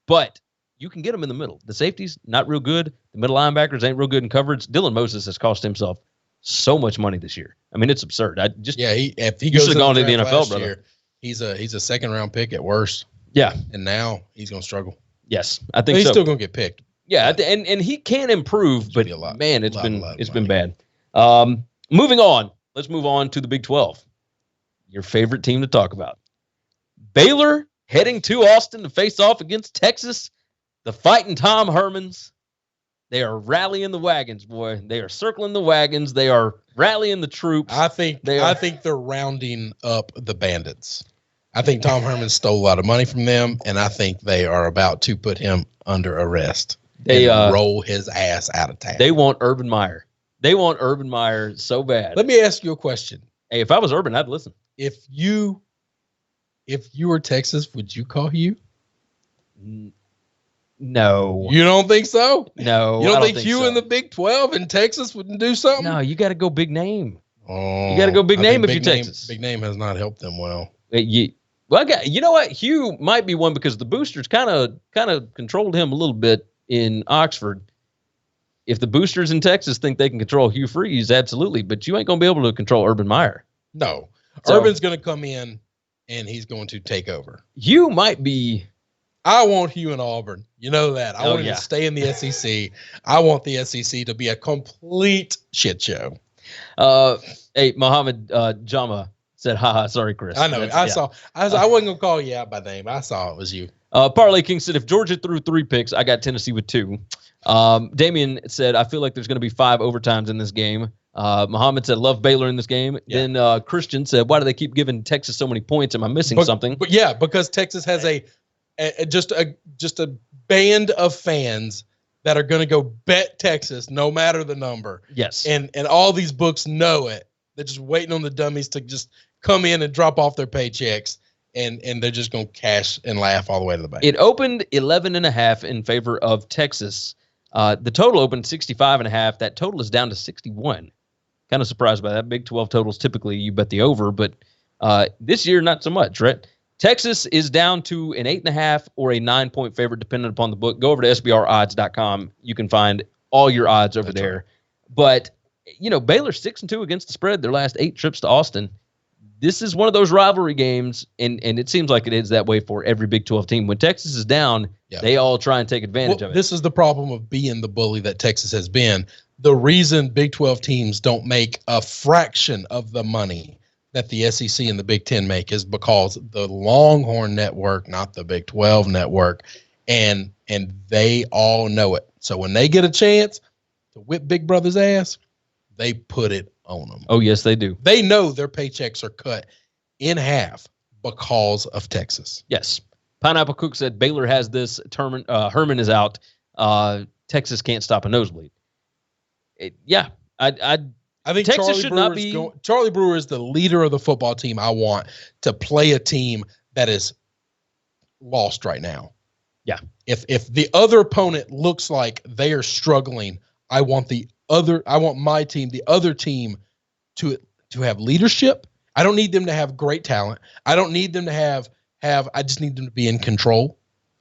but you can get them in the middle. The safeties not real good. The middle linebackers ain't real good in coverage. Dylan Moses has cost himself so much money this year. I mean, it's absurd. If he you should have gone to the NFL, brother. Year, he's a second round pick at worst. Yeah, and now he's going to struggle. Yes, I think he's still going to get picked. Yeah, and he can improve, but man, it's been bad. Moving on, let's move on to the Big 12. Your favorite team to talk about. Baylor heading to Austin to face off against Texas. The Fighting Tom Hermans. They are rallying the wagons, boy. They are circling the wagons. They are rallying the troops. I think they're rounding up the bandits. I think Tom Herman stole a lot of money from them, and I think they are about to put him under arrest. They roll his ass out of town. They want Urban Meyer. They want Urban Meyer so bad. Let me ask you a question. Hey, if I was Urban, I'd listen. If you were Texas, would you call Hugh? No. You don't think so? No. You don't think Hugh so. In the Big 12 in Texas wouldn't do something? No, you got to go big name. Oh, you got to go big name if you're Texas. Big name has not helped them well. You know what? Hugh might be one because the boosters kind of controlled him a little bit in Oxford. If the boosters in Texas think they can control Hugh Freeze, absolutely. But you ain't going to be able to control Urban Meyer. No. Urban's going to come in, and he's going to take over. Hugh might be... I want Hugh in Auburn. You know that. I want him to stay in the SEC. I want the SEC to be a complete shit show. Hey, Muhammad Jama said, haha, sorry, Chris. I know. I wasn't going to call you out by name. I saw it was you. Parlay King said, if Georgia threw 3 picks, I got Tennessee with 2. Damian said, I feel like there's going to be 5 overtimes in this game. Muhammad said, love Baylor in this game. Yeah. Then Christian said, why do they keep giving Texas so many points? Am I missing something? But yeah, because Texas has just a band of fans that are going to go bet Texas no matter the number. Yes. And all these books know it. They're just waiting on the dummies to just come in and drop off their paychecks, and they're just going to cash and laugh all the way to the bank. It opened 11.5 in favor of Texas. The total opened 65.5. That total is down to 61. Kind of surprised by that. Big 12 totals, typically you bet the over, but this year, not so much, right? Texas is down to an 8.5 or a 9-point favorite, depending upon the book. Go over to sbrodds.com. You can find all your odds over there. Right. But, Baylor's 6-2 against the spread their last 8 trips to Austin. This is one of those rivalry games, and it seems like it is that way for every Big 12 team. When Texas is down, they all try and take advantage of it. This is the problem of being the bully that Texas has been. The reason Big 12 teams don't make a fraction of the money that the SEC and the Big 10 make is because the Longhorn Network, not the Big 12 Network, and they all know it. So when they get a chance to whip Big Brother's ass, they put it on them. Oh, yes, they do. They know their paychecks are cut in half because of Texas. Yes. Pineapple Cook said Baylor has this. Herman is out. Texas can't stop a nosebleed. I think Texas should not be. Charlie Brewer is the leader of the football team. I want to play a team that is lost right now. Yeah. If the other opponent looks like they are struggling, I want my team, the other team, to have leadership. I don't need them to have great talent. I don't need them to have. I just need them to be in control.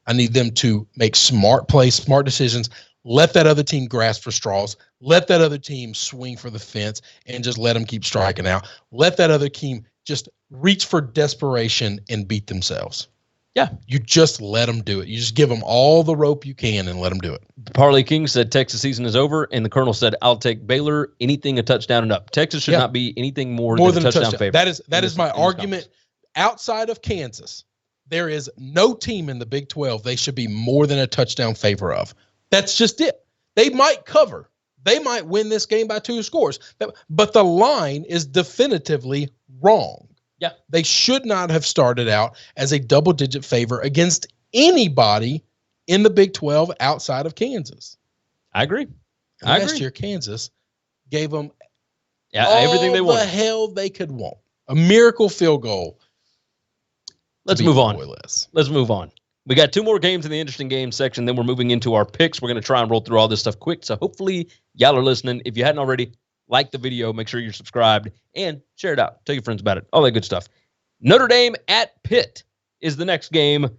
I need them to make smart plays, smart decisions. Let that other team grasp for straws. Let that other team swing for the fence and just let them keep striking out. Let that other team just reach for desperation and beat themselves. Yeah. You just let them do it. You just give them all the rope you can and let them do it. Parley King said Texas season is over, and the Colonel said, I'll take Baylor, anything a touchdown and up. Texas should not be anything more than a touchdown favorite. That is my argument. Outside of Kansas, there is no team in the Big 12 they should be more than a touchdown favor of. That's just it. They might cover. They might win this game by 2 scores. But the line is definitively wrong. Yeah. They should not have started out as a double-digit favor against anybody in the Big 12 outside of Kansas. I agree. Last year, Kansas gave them everything they wanted. The hell they could want. A miracle field goal. Let's move on. Let's move on. We got 2 more games in the interesting games section. Then we're moving into our picks. We're going to try and roll through all this stuff quick. So hopefully y'all are listening. If you hadn't already, like the video, make sure you're subscribed, and share it out. Tell your friends about it. All that good stuff. Notre Dame at Pitt is the next game.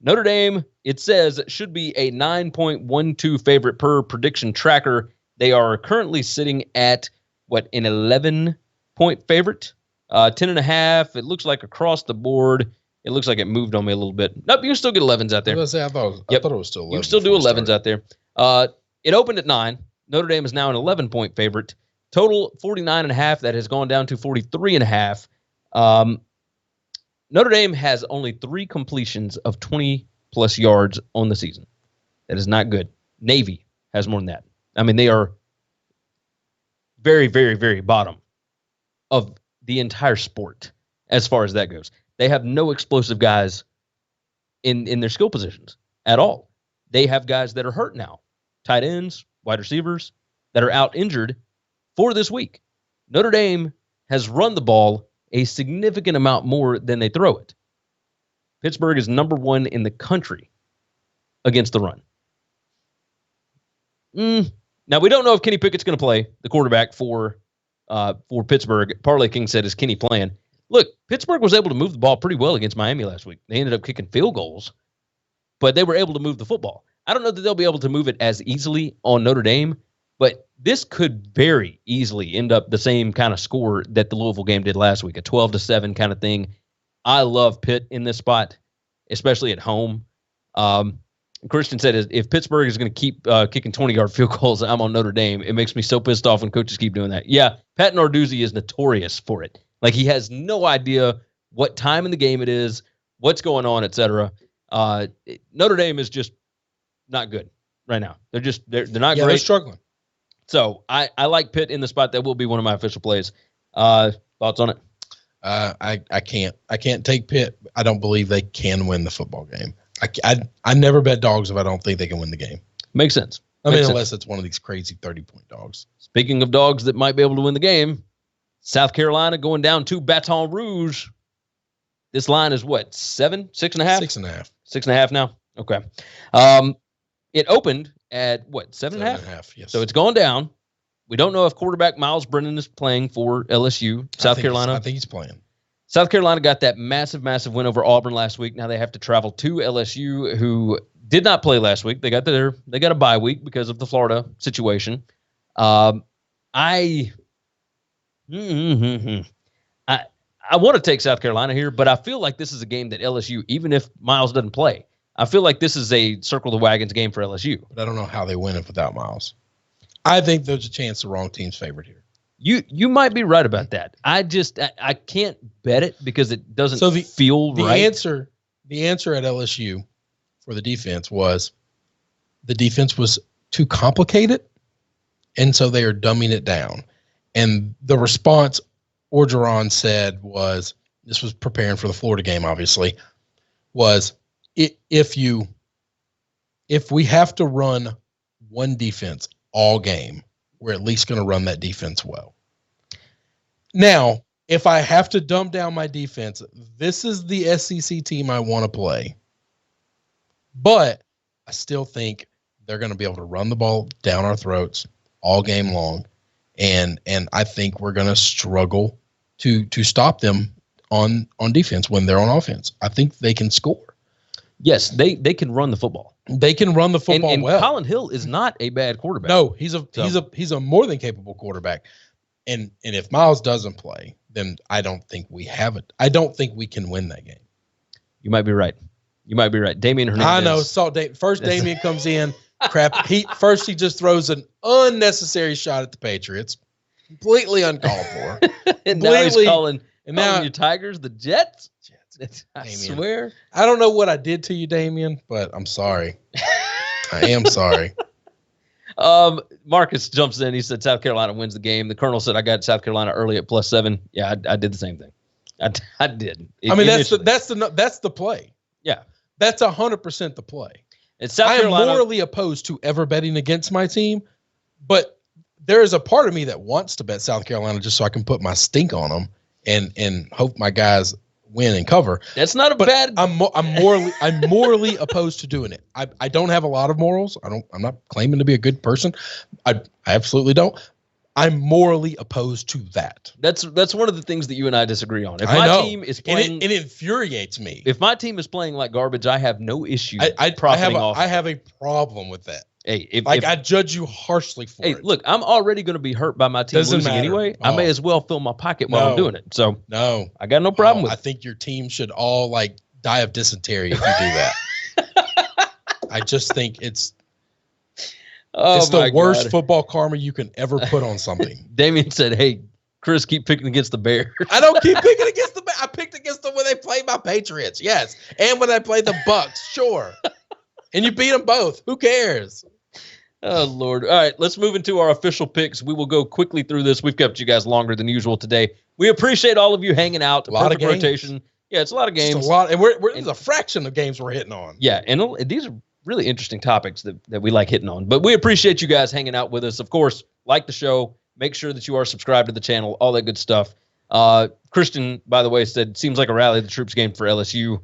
Notre Dame, it says, should be a 9.12 favorite per prediction tracker. They are currently sitting at, an 11-point favorite? 10.5. It looks like across the board. It looks like it moved on me a little bit. Nope, you can still get 11s out there. I thought it was still 11. You can still do 11s out there. It opened at 9. Notre Dame is now an 11-point favorite. Total 49.5. That has gone down to 43.5. Notre Dame has only 3 completions of 20-plus yards on the season. That is not good. Navy has more than that. I mean, they are very, very, very bottom of the entire sport as far as that goes. They have no explosive guys in their skill positions at all. They have guys that are hurt now. Tight ends, wide receivers that are out injured for this week. Notre Dame has run the ball a significant amount more than they throw it. Pittsburgh is number 1 in the country against the run. Now, we don't know if Kenny Pickett's going to play, the quarterback for Pittsburgh. Parley King said, is Kenny playing? Look, Pittsburgh was able to move the ball pretty well against Miami last week. They ended up kicking field goals, but they were able to move the football. I don't know that they'll be able to move it as easily on Notre Dame, but this could very easily end up the same kind of score that the Louisville game did last week, a 12-7 kind of thing. I love Pitt in this spot, especially at home. Christian said, if Pittsburgh is going to keep kicking 20-yard field goals, I'm on Notre Dame. It makes me so pissed off when coaches keep doing that. Yeah, Pat Narduzzi is notorious for it. Like, he has no idea what time in the game it is, what's going on, etc. Notre Dame is just not good right now. They're not great. They're struggling. So I like Pitt in the spot. That will be one of my official plays. Thoughts on it? I can't take Pitt. I don't believe they can win the football game. I never bet dogs if I don't think they can win the game. Makes sense. Unless it's one of these crazy 30-point dogs. Speaking of dogs that might be able to win the game, South Carolina going down to Baton Rouge. This line is what, 7? 6.5? 6.5. 6.5 now? Okay. It opened at what, 7.5? 7.5, yes. So it's gone down. We don't know if quarterback Miles Brennan is playing for LSU. South Carolina. I think he's playing. South Carolina got that massive, massive win over Auburn last week. Now they have to travel to LSU, who did not play last week. They got a bye week because of the Florida situation. I want to take South Carolina here, but I feel like this is a game that LSU, even if Miles doesn't play, I feel like this is a circle the wagons game for LSU. But I don't know how they win it without Miles. I think there's a chance the wrong team's favored here. You might be right about that. I can't bet it because it doesn't feel right. The answer at LSU for the defense was too complicated, and so they are dumbing it down. And the response Orgeron said was, this was preparing for the Florida game, obviously, was if we have to run one defense all game, we're at least going to run that defense well. Now, if I have to dumb down my defense, this is the SEC team I want to play. But I still think they're going to be able to run the ball down our throats all game long. And I think we're going to struggle to stop them on defense when they're on offense. I think they can score. Yes, they can run the football. They can run the football and well. Colin Hill is not a bad quarterback. No, he's a more than capable quarterback. And if Miles doesn't play, then I don't think we have it. I don't think we can win that game. You might be right. You might be right. Damian Hernandez. I know. First, Damian comes in. Crap. He just throws an unnecessary shot at the Patriots. Completely uncalled for. And now he's calling you Tigers the Jets? I Damian, swear. I don't know what I did to you, Damian, but I'm sorry. I am sorry. Marcus jumps in. He said South Carolina wins the game. The Colonel said I got South Carolina early at +7. Yeah, I did the same thing. I did. That's the play. Yeah, that's 100% the play. And South Carolina, I am morally opposed to ever betting against my team, but there is a part of me that wants to bet South Carolina just so I can put my stink on them and hope my guys win and cover. That's not bad. I'm morally opposed to doing it. I don't have a lot of morals. I'm not claiming to be a good person. I absolutely don't. I'm morally opposed to that. That's one of the things that you and I disagree on. If my team is playing, it infuriates me. If my team is playing like garbage, I have no issue. I have a problem with that. Hey, I judge you harshly for it. Hey, look, I'm already going to be hurt by my team losing anyway. I may as well fill my pocket while I'm doing it. So I got no problem with it. I think your team should all die of dysentery if you do that. I just think it's the worst football karma you can ever put on something. Damian said, "Hey, Chris, keep picking against the Bears." I don't keep picking against the Bears. I picked against them when they played my Patriots, yes, and when they played the Bucks, sure. And you beat them both. Who cares? Oh, Lord. All right, let's move into our official picks. We will go quickly through this. We've kept you guys longer than usual today. We appreciate all of you hanging out. A lot of games. Rotation. Yeah, it's a lot of games. It's a lot, and it's a fraction of games we're hitting on. Yeah, and these are really interesting topics that we like hitting on. But we appreciate you guys hanging out with us. Of course, like the show. Make sure that you are subscribed to the channel, all that good stuff. Christian, by the way, said, seems like a rally the troops game for LSU.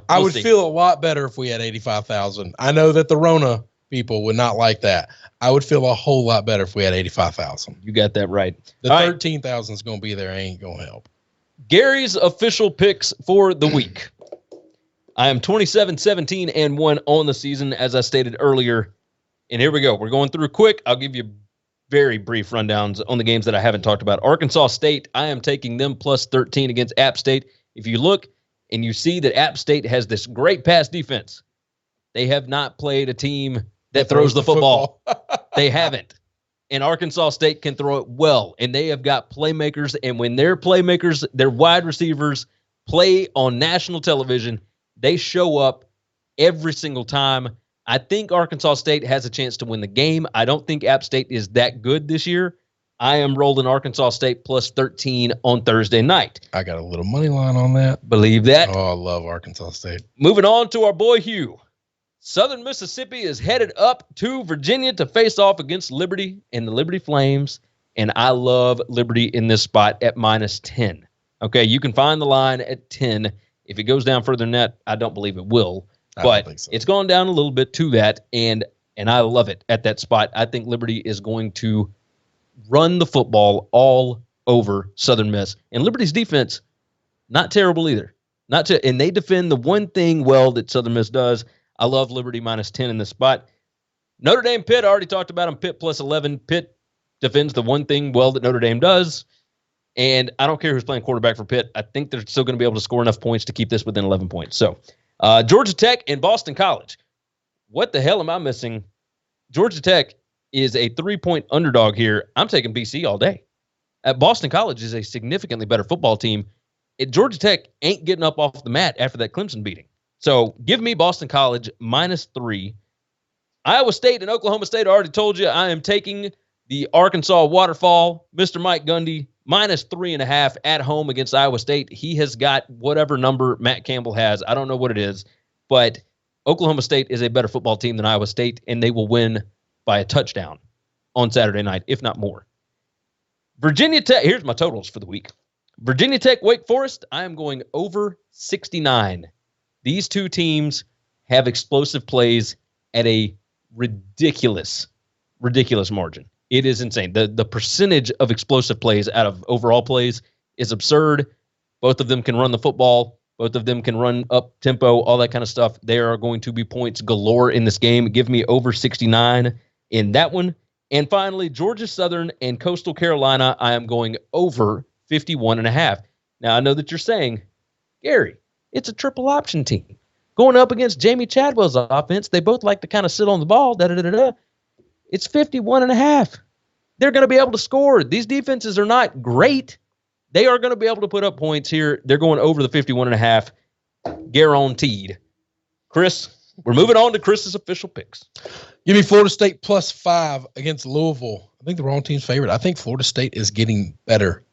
I would feel a lot better if we had 85,000. I know that the Rona people would not like that. I would feel a whole lot better if we had 85,000. You got that right. The 13,000 is going to be there. Ain't going to help. Gary's official picks for the week. I am 27-17-1 on the season, as I stated earlier. And here we go. We're going through quick. I'll give you very brief rundowns on the games that I haven't talked about. Arkansas State, I am taking them +13 against App State. If you look and you see that App State has this great pass defense, they have not played a team that throws the football. They haven't. And Arkansas State can throw it well. And they have got playmakers. And when their playmakers, their wide receivers play on national television, they show up every single time. I think Arkansas State has a chance to win the game. I don't think App State is that good this year. I am rolling Arkansas State +13 on Thursday night. I got a little money line on that. Believe that. Oh, I love Arkansas State. Moving on to our boy Hugh. Southern Mississippi is headed up to Virginia to face off against Liberty and the Liberty Flames. And I love Liberty in this spot at -10. Okay, you can find the line at 10. If it goes down further than that, I don't believe it will. But it's gone down a little bit to that, and I love it at that spot. I think Liberty is going to run the football all over Southern Miss. And Liberty's defense, not terrible either. And they defend the one thing well that Southern Miss does. I love Liberty -10 in this spot. Notre Dame Pitt, I already talked about them. Pitt +11. Pitt defends the one thing well that Notre Dame does. And I don't care who's playing quarterback for Pitt. I think they're still going to be able to score enough points to keep this within 11 points. So Georgia Tech and Boston College. What the hell am I missing? Georgia Tech is a 3-point underdog here. I'm taking BC all day. Boston College is a significantly better football team. Georgia Tech ain't getting up off the mat after that Clemson beating. So give me Boston College -3. Iowa State and Oklahoma State, I already told you, I am taking the Arkansas Waterfall, Mr. Mike Gundy, -3.5 at home against Iowa State. He has got whatever number Matt Campbell has. I don't know what it is, but Oklahoma State is a better football team than Iowa State, and they will win by a touchdown on Saturday night, if not more. Virginia Tech, here's my totals for the week. Virginia Tech, Wake Forest, I am going over 69. These two teams have explosive plays at a ridiculous margin. It is insane. The percentage of explosive plays out of overall plays is absurd. Both of them can run the football. Both of them can run up tempo, all that kind of stuff. There are going to be points galore in this game. Give me over 69 in that one. And finally, Georgia Southern and Coastal Carolina, I am going over 51.5. Now, I know that you're saying, Gary, it's a triple option team. going up against Jamie Chadwell's offense. They both like to kind of sit on the ball. It's 51.5. They're going to be able to score. These defenses are not great. They are going to be able to put up points here. They're going over the 51.5, guaranteed. Chris, we're moving on to Chris's official picks. Give me Florida State +5 against Louisville. I think the wrong team's favorite. I think Florida State is getting better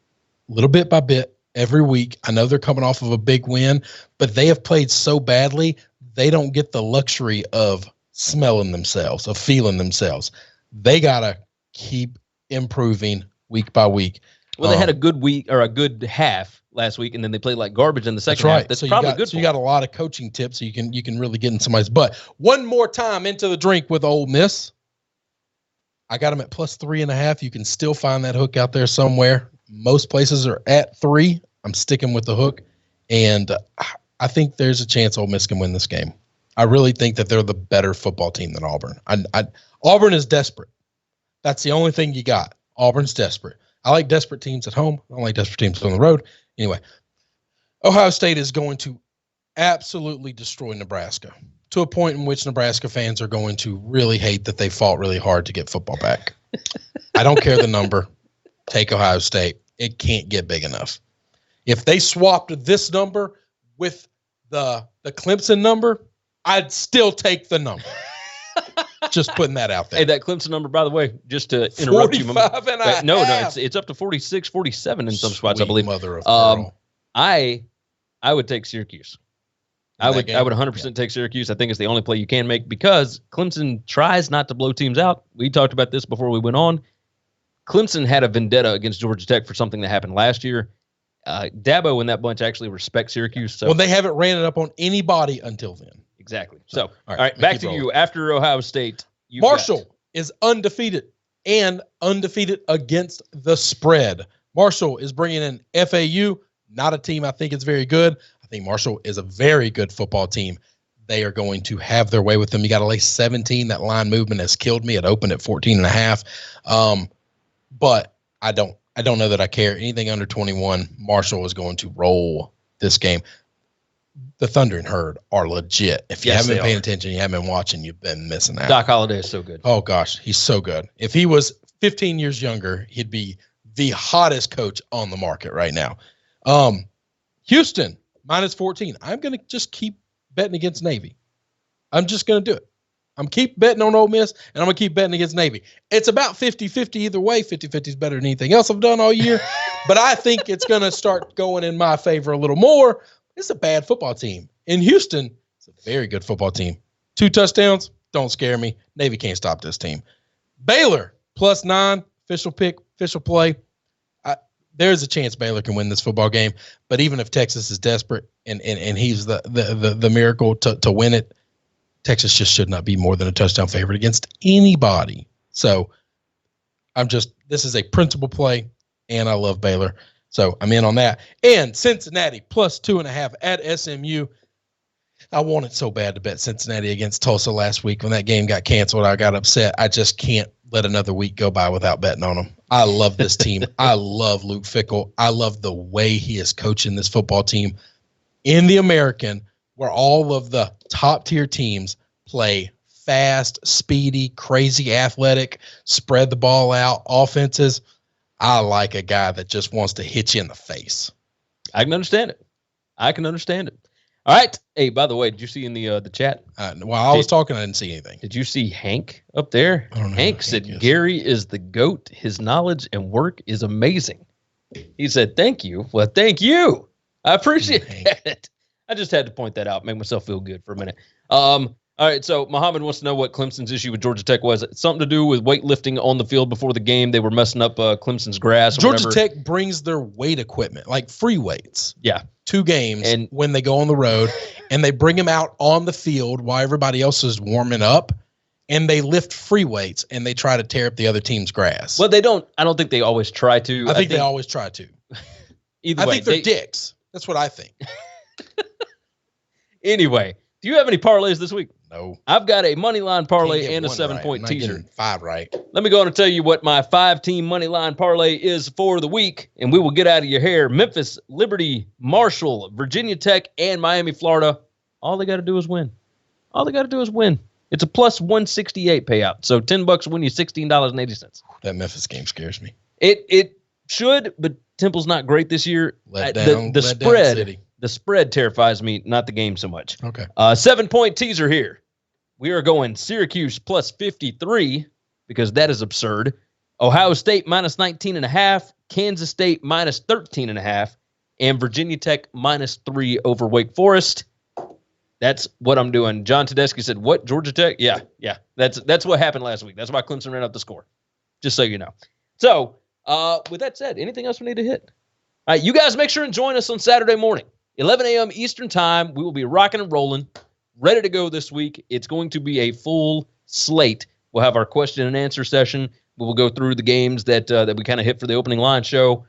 little bit by bit every week. I know they're coming off of a big win, but they have played so badly, they don't get the luxury of smelling themselves, of feeling themselves. They got to keep improving week by week. Well, they had a good week or a good half last week, and then they played like garbage in the second half. That's probably good. So you got a lot of coaching tips, so you can really get in somebody's butt. One more time into the drink with Ole Miss. I got them at +3.5. You can still find that hook out there somewhere. Most places are at 3. I'm sticking with the hook, and I think there's a chance Ole Miss can win this game. I really think that they're the better football team than Auburn. Auburn is desperate. That's the only thing you got. Auburn's desperate. I like desperate teams at home. I don't like desperate teams on the road. Anyway, Ohio State is going to absolutely destroy Nebraska to a point in which Nebraska fans are going to really hate that they fought really hard to get football back. I don't care the number. Take Ohio State. It can't get big enough. If they swapped this number with the Clemson number, I'd still take the number. Just putting that out there. Hey, that Clemson number, by the way, just to interrupt you. 45 and a half. No, it's up to 46, 47 in some spots, I believe. Mother of pearl. I would take Syracuse. I would 100% take Syracuse. I think it's the only play you can make because Clemson tries not to blow teams out. We talked about this before we went on. Clemson had a vendetta against Georgia Tech for something that happened last year. Dabo and that bunch actually respect Syracuse. So. Well, they haven't ran it up on anybody until then. Exactly. So, all right, back to you. After Ohio State, Marshall is undefeated and undefeated against the spread. Marshall is bringing in FAU, not a team I think is very good. I think Marshall is a very good football team. They are going to have their way with them. You got to lay 17. That line movement has killed me. It opened at 14.5. But I don't know that I care. Anything under 21, Marshall is going to roll this game. The Thunder and Herd are legit. If you haven't been paying attention, you haven't been watching, you've been missing out. Doc Holliday is so good. Oh, gosh, he's so good. If he was 15 years younger, he'd be the hottest coach on the market right now. Houston, -14. I'm going to just keep betting against Navy. I'm just going to do it. I'm keep betting on Ole Miss, and I'm going to keep betting against Navy. It's about 50-50 either way. 50-50 is better than anything else I've done all year. But I think it's going to start going in my favor a little more. It's a bad football team. In Houston, it's a very good football team. 2 touchdowns, don't scare me. Navy can't stop this team. Baylor, +9, official pick, official play. There's a chance Baylor can win this football game. But even if Texas is desperate and he's the miracle to win it, Texas just should not be more than a touchdown favorite against anybody. So this is a principal play, and I love Baylor. So I'm in on that. And Cincinnati +2.5 at SMU. I wanted so bad to bet Cincinnati against Tulsa last week. When that game got canceled, I got upset. I just can't let another week go by without betting on them. I love this team. I love Luke Fickell. I love the way he is coaching this football team in the American, where all of the top-tier teams play fast, speedy, crazy athletic, spread the ball out, offenses. I like a guy that just wants to hit you in the face. I can understand it. All right. Hey, by the way, did you see in the chat? While I was talking, I didn't see anything. Did you see Hank up there? I don't know. Hank said Gary is the GOAT. His knowledge and work is amazing. He said, thank you. Well, thank you. I appreciate it. I just had to point that out, make myself feel good for a minute. All right, so Muhammad wants to know what Clemson's issue with Georgia Tech was. Something to do with weightlifting on the field before the game. They were messing up Clemson's grass. Georgia Tech brings their weight equipment, like free weights. Yeah. 2 games and when they go on the road, and they bring them out on the field while everybody else is warming up, and they lift free weights, and they try to tear up the other team's grass. Well, they don't. I don't think they always try to. I think they always try to. Either way. I think they're dicks. That's what I think. Anyway, do you have any parlays this week? No. I've got a money line parlay and a 7-point teaser. 5 right. Let me go on and tell you what my 5-team money line parlay is for the week, and we will get out of your hair. Memphis, Liberty, Marshall, Virginia Tech, and Miami, Florida All they got to do is win. All they got to do is win. It's a plus 168 payout. So $10 will win you $16.80. That Memphis game scares me. It should, but Temple's not great this year. The spread terrifies me, not the game so much. Okay. 7-point teaser here. We are going Syracuse plus 53 because that is absurd. Ohio State minus 19.5, Kansas State minus 13.5, and Virginia Tech minus 3 over Wake Forest. That's what I'm doing. John Tedeschi said, what, Georgia Tech? Yeah. That's what happened last week. That's why Clemson ran up the score, just so you know. So, with that said, anything else we need to hit? All right, you guys make sure and join us on Saturday morning, 11 a.m. Eastern time. We will be rocking and rolling, ready to go this week. It's going to be a full slate. We'll have our question and answer session. We will go through the games that we kind of hit for the opening line show,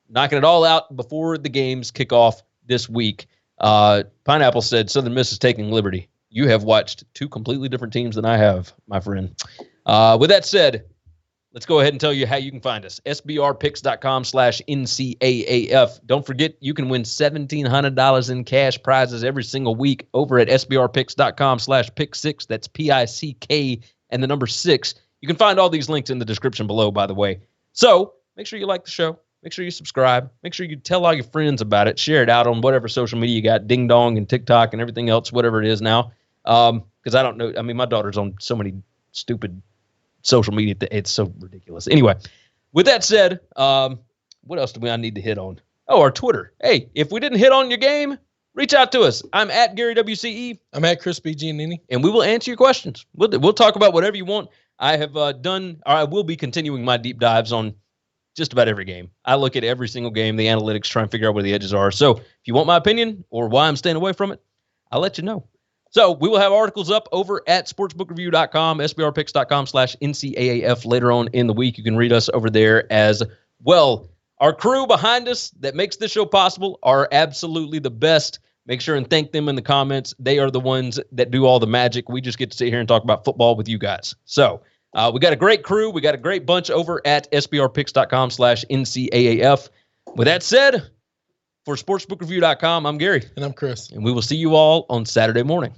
knocking it all out before the games kick off this week. Pineapple said Southern Miss is taking liberty. You have watched two completely different teams than I have, my friend. With that said, let's go ahead and tell you how you can find us. SBRpicks.com/NCAAF. Don't forget, you can win $1,700 in cash prizes every single week over at SBRpicks.com/pick6. That's PICK and the number 6. You can find all these links in the description below, by the way. So make sure you like the show. Make sure you subscribe. Make sure you tell all your friends about it. Share it out on whatever social media you got, Ding Dong and TikTok and everything else, whatever it is now. Because I don't know. I mean, my daughter's on so many stupid social media. It's so ridiculous. Anyway, with that said, what else do I need to hit on? Oh, our Twitter. Hey, if we didn't hit on your game, reach out to us. I'm at Gary WCE. I'm at Chris B. Giannini. And we will answer your questions. We'll talk about whatever you want. I have I will be continuing my deep dives on just about every game. I look at every single game, the analytics, try and figure out where the edges are. So if you want my opinion or why I'm staying away from it, I'll let you know. So we will have articles up over at sportsbookreview.com, SBRpicks.com/NCAAF later on in the week. You can read us over there as well. Our crew behind us that makes this show possible are absolutely the best. Make sure and thank them in the comments. They are the ones that do all the magic. We just get to sit here and talk about football with you guys. So we got a great crew. We got a great bunch over at SBRpicks.com/NCAAF. With that said, for sportsbookreview.com, I'm Gary. And I'm Chris. And we will see you all on Saturday morning.